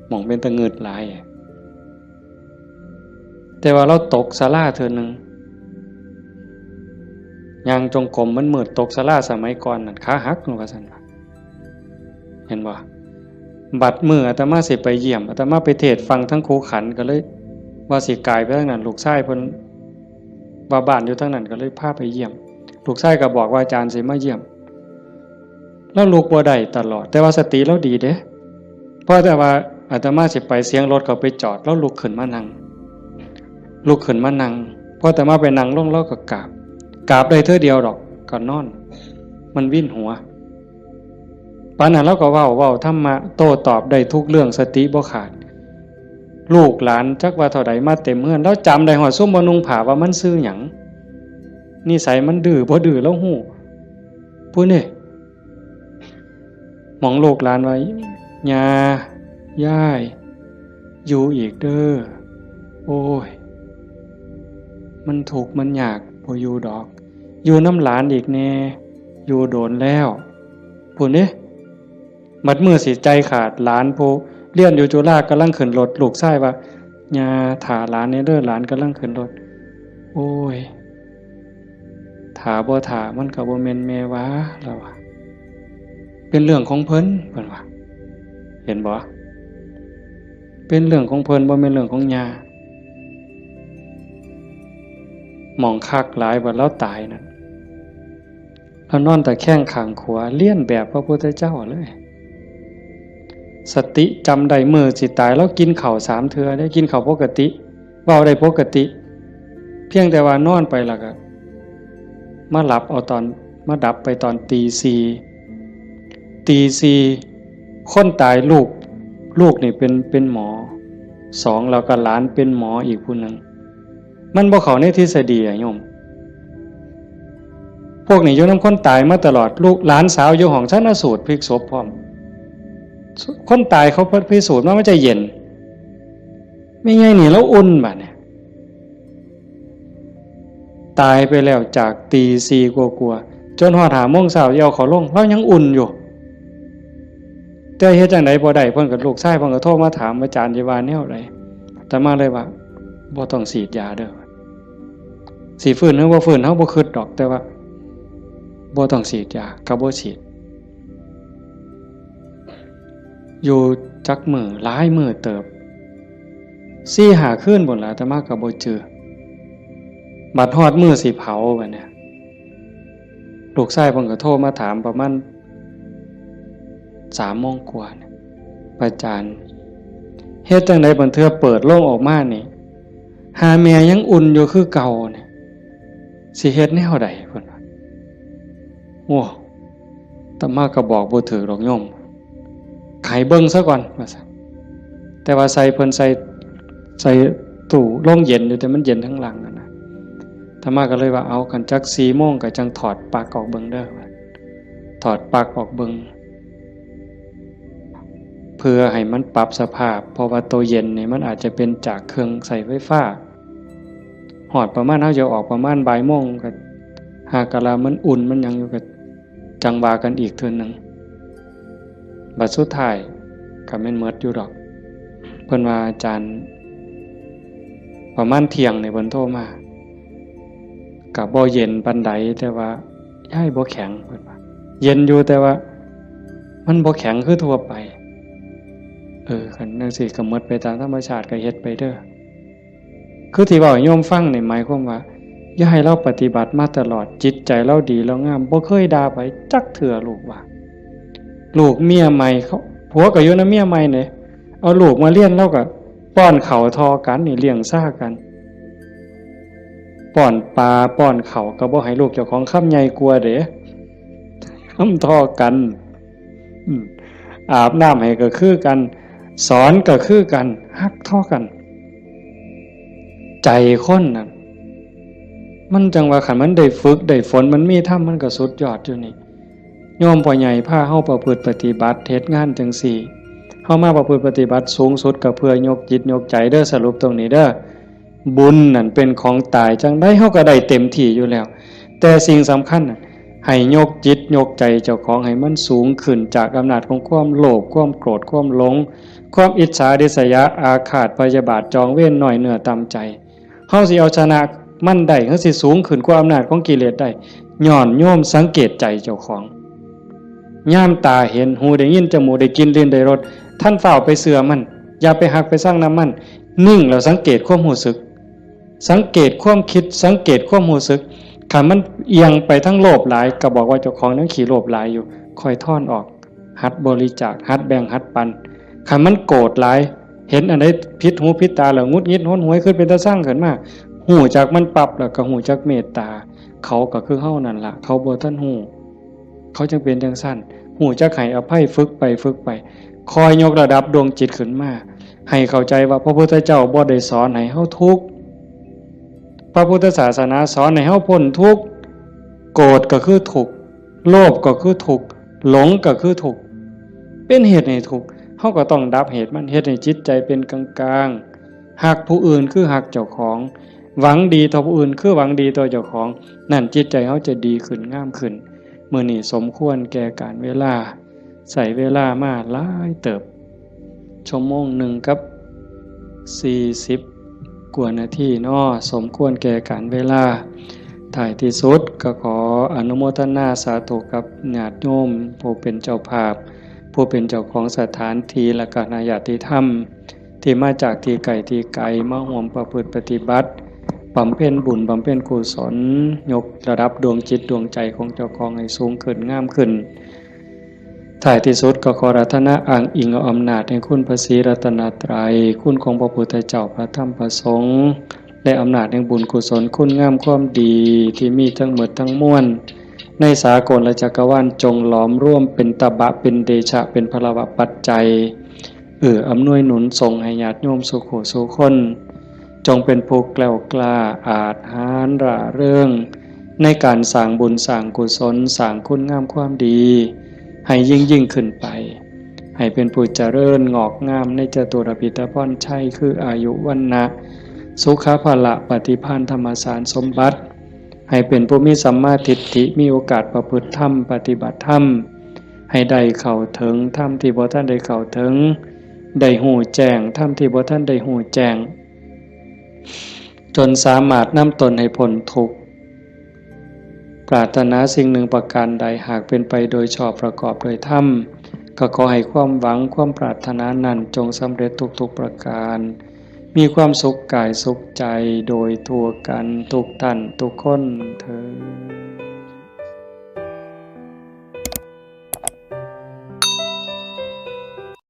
Speaker 1: หม่องเป็นตะงึดหลายแต่ว่าเราตกศาลาเทื่อนึงย่างจงกรมมันมืดตกศาลาสมัยก่อนนั่นขาหักว่าซั่นเห็นบ่บัดมื้ออาตมาสิไปเยี่ยมอาตมาไปเทศน์ฟังทั้งครูขันก็เลยว่าสิกายไปทางนั้นลูกชายเพิ่น ว่าบ้านอยู่ทั้งนั้นก็เลยพาไปเยี่ยมลูกชายก็บอกว่าอาจารย์สิมาเยี่ยมแล้วลูกบ่ได้ตลอดแต่ว่าสติเราดีเด้เพราะแต่ว่าอาตมาสิไปเสียงรถเขาไปจอดแล้วลุกขึ้นมานั่งพอแต่มาไปนั่งลงแล้วก็กราบได้เท่าเดียวดอกก็นอนมันวิ่นหัวปานนั้นเราก็เว้าธรรมะโต้ตอบได้ทุกเรื่องสติบ่ขาดลูกหลานจักว่าเท่าใดมาเต็มเฮือนแล้วจำได้ฮอดซุมบ่นุ่งผ้าว่ามันชื่อหยังนิสัยมันดื้อบ่ดื้อแล้วฮู้ผู้นี่หมองลูกหลานไว้ย่าย่ายอยู่อีกเด้อโอ้ยมันทุกข์มันยากบ่อยู่ดอกอยู่น้ำหลานอีกแน่อยู่โดนแล้วผู้นี่มัดมือสิใจขาดหลานผู้เรียนอยู่จุฬากำลังขึ้นรถลูกชายว่าย่าถาหลานเนี่ยเด้อหลานกำลังขึ้นรถโอ้ยถาบ่ถามันก็บ่แม่นแม่วะแล้วว่าเป็นเรื่องของเพิ่นว่าเห็นบ่เป็นเรื่องของเพิ่นบ่แม่นเรื่องของย่าหมองคักหลายว่าแล้วตายนั่นแล้วนอนแต่แข้งข้างขวาเลียนแบบพระพุทธเจ้าเลยสติจำได้มือสิตายแล้วกินข้าว3เทื่อได้กินข้าวปกติเว้าได้ปกติเพียงแต่ว่านอนไปแล้วก็มาหลับเอาตอนมาดับไปตอนตี 4คนตายลูกนี่เป็นหมอ2แล้วก็หลานเป็นหมออีกผู้นึงมันบ่เข้าในทฤษฎีอะโยมพวกนี้อยู่นำคนตายมาตลอดลูกหลานสาวอยู่ห้องชันสูตรพลิกศพพร้อมคนตายเขาพิสูจน์ว่ามันจะเย็นไม่ไงนี่แล้วอุ่นบัดเนี่ยตายไปแล้วจากตี 4กว่าๆจนฮอด 5 โมงเช้าเอาเขาลงแล้วยังอุ่นอยู่แต่เฮ็ดจังได๋บ่ได้เพิ่นก็ลูกชายเพิ่นก็โทรมาถามอาจารย์สิว่าแนวใดแต่มาเลยว่าบ่ต้องฉีดยาเด้อสิฟื้นหรือบ่ฟื้นเฮาบ่คิดดอกแต่ว่าบ่ต้องฉีดยาก็บ่ฉีดอยู่จักมือหลายมือเติบ4-5 คืนพุ่นล่ะแต่มาก็บ่เจอบัดฮอดมื้อสิเผาบัดเนี่ยลูกชายเพิ่นก็โทรมาถามประมาณ3 โมงกว่าเนี่ยอาจารย์เฮ็ดจังได๋บัดเทื่อเปิดโลงออกมานี่หาแม่ยังอุ่นอยู่คือเก่าเนี่ยสิเฮ็ดแนวใดเพิ่นว่าโอ้อาตมาก็บอกบ่ถูกดอกโยมไขเบิ่งซะก่อนว่าซั่นแต่ว่าใส่เพิ่นใส่ตู้โรงเย็นอยู่แต่มันเย็นทั้งหลังนะอาตมาก็เลยว่าเอากันจัก 4 โมงก็จังถอดปลั๊กออกเบิ่งเด้อถอดปลั๊กออกเบิ่งเพื่อให้มันปรับสภาพเพราะว่าตัวเย็นนี่มันอาจจะเป็นจากเครื่องใส่ไฟฟ้าหอดประมาณเฮาจะออกประมาณบ่ายโมงก็หากะลามันอุ่นมันยังอยู่ก็จังว่ากันอีกเทื่อนึงบัดสุดท้ายก็แม่นหมดอยู่ดอกเพิ่นว่าอาจารย์ประมาณเที่ยงนี่เพิ่นโทรมาก็บ่เย็นปานใดแต่ว่าย้ายบ่แข็งเพิ่นว่าเย็นอยู่แต่ว่ามันบ่แข็งคือทั่วไปคันจังซี่ก็หมดไปตามธรรมชาติก็เฮ็ดไปเด้อคือที่เว้าให้โยมฟังนี่หมายความว่าอย่าให้เราปฏิบัติมาตลอดจิตใจเราดีแล้วงามบ่เคยด่าไผจักเทื่อลูกว่าลูกเมียใหม่เขาผัวก็อยู่นำเมียใหม่นี่เอาลูกมาเลี้ยงแล้วก็ป้อนข้าวทอกันนี่เลี้ยงซ่ากันป้อนปลาป้อนข้าวก็บ่ให้ลูกเจ้าของคำใหญ่กลัวเด้คำทอกันอาบน้ำให้ก็คือกันสอนก็คือกันฮักทอกันใจคนน่ะมันจังว่าคันมันได้ฝึกได้ฝนมันมีธรรมมันก็สุดยอดอยู่นี่โยมพ่อใหญ่พาเฮาประพฤติปฏิบัติเฮ็ดงานจังซี่เฮามาประพฤติปฏิบัติสูงสุดก็เพื่อยกจิตยกใจเด้อสรุปตรงนี้เด้อบุญนั่นเป็นของตายจังได๋เฮาก็ได้เต็มที่อยู่แล้วแต่สิ่งสำคัญน่ะให้ยกจิตยกใจเจ้าของให้มันสูงขึ้นจากอำนาจของความโลภความโกรธความหลงความอิจฉาริษยาอาฆาตพยาบาทจองเวรน้อยเนื้อต่ำใจเฮาสิเอาชนะมันได้เฮาสิสูงขึ้นกว่าอำนาจของกิเลสได้ย้อนโยมสังเกตใจเจ้าของย่ามตาเห็นหูได้ยินจมูกได้กินลิ้นได้รสท่านเฝ้าไปเสื่อมันอย่าไปหักไปสร้างน้ำมันนิ่งแล้วสังเกตความรู้สึก สังเกตความคิดสังเกตความรู้สึกถ้ามันเอียงไปทั้งโลภหลายก็บอกว่าเจ้าของนั้นขี้โลภหลายอยู่ค่อยถอนออกหัดบริจาคหัดแบ่งหัดปันถ้ามันโกรธหลายเห็นอันใดผิดหูผิดตาแล้วงุดงิดห้นหวยขึ้นเป็นตาสร้างขึ้นมาหูจากมันปรับแล้วก็หูจากเมตตาเขาก็คือเฮานั่นล่ะเขาบ่ทันหูเขาจึงเป็นจังซั่นหูจักให้อภัยฝึกไปคอยยกระดับดวงจิตขึ้นมาให้เข้าใจว่าพระพุทธเจ้าบ่ได้สอนให้เฮาทุกข์พระพุทธศาสนาสอนให้เฮาพ้นทุกข์โกรธก็คือทุกข์โลภก็คือทุกข์หลงก็คือทุกข์เป็นเหตุให้ทุกข์เฮาก็ต้องดับเหตุมันเฮ็ดให้จิตใจเป็นกลางๆหักผู้อื่นคือหักเจ้าของหวังดีต่อผู้อื่นคือหวังดีต่อเจ้าของนั่นจิตใจเฮาจะดีขึ้นงามขึ้นมื้อนี้สมควรแก่การเวลาใส่เวลามาหลายเติบชั่วโมงหนึ่งกับ40กว่านาทีเนาะสมควรแก่การเวลาท้ายที่สุดก็ขออนุโมทนาสาธุกับญาติโยมผู้เป็นเจ้าภาพผู้เป็นเจ้าของสถานที่และก็ญาติธรรมที่มาจากที่ไกลมาร่วมประพฤติปฏิบัติบำเพ็ญบุญบำเพ็ญกุศลยกระดับดวงจิตดวงใจของเจ้าของให้สูงขึ้นงามขึ้นท้ายที่สุดก็ขออาราธนาอ้างอิงเอาอำนาจแห่งคุณพระศรีรัตนตรัยคุณของพระพุทธเจ้าพระธรรมพระสงฆ์และอำนาจแห่งบุญกุศลคุณงามความดีที่มีทั้งหมดทั้งมวลในสากลและจักรวาลจงหลอมร่วมเป็นตบะเป็นเดชะเป็นพลวะปัจจัยอำนวยหนุนส่งให้ญาติโยมสุขสุขคนจงเป็นผู้แกล้วกล้าอาจหาญร่าเริงในการสร้างบุญสร้างกุศลสร้างคุณงามความดีให้ยิ่งขึ้นไปให้เป็นผู้เจริญงอกงามในจตุรพิธพรชัยคืออายุวรรณะสุขภาละปฏิภาณธรรมสารสมบัติให้เป็นผู้มีสัมมาทิฏฐิมีโอกาสประพฤติธรรมปฏิบัติธรรมให้ได้เข้าถึงธรรมที่บ่ทันได้เข้าถึงได้หูแจ้งธรรมที่บ่ทันได้หูแจ้งจนสามารถนำตนให้พ้นทุกข์ปรารถนาสิ่งหนึ่งประการใดหากเป็นไปโดยชอบประกอบโดยธรรมก็ขอให้ความหวังความปรารถนานั้นจงสำเร็จทุกๆประการมีความสุขกายสุขใจโดยทั่วกันทุกท่านทุกคนเทอญ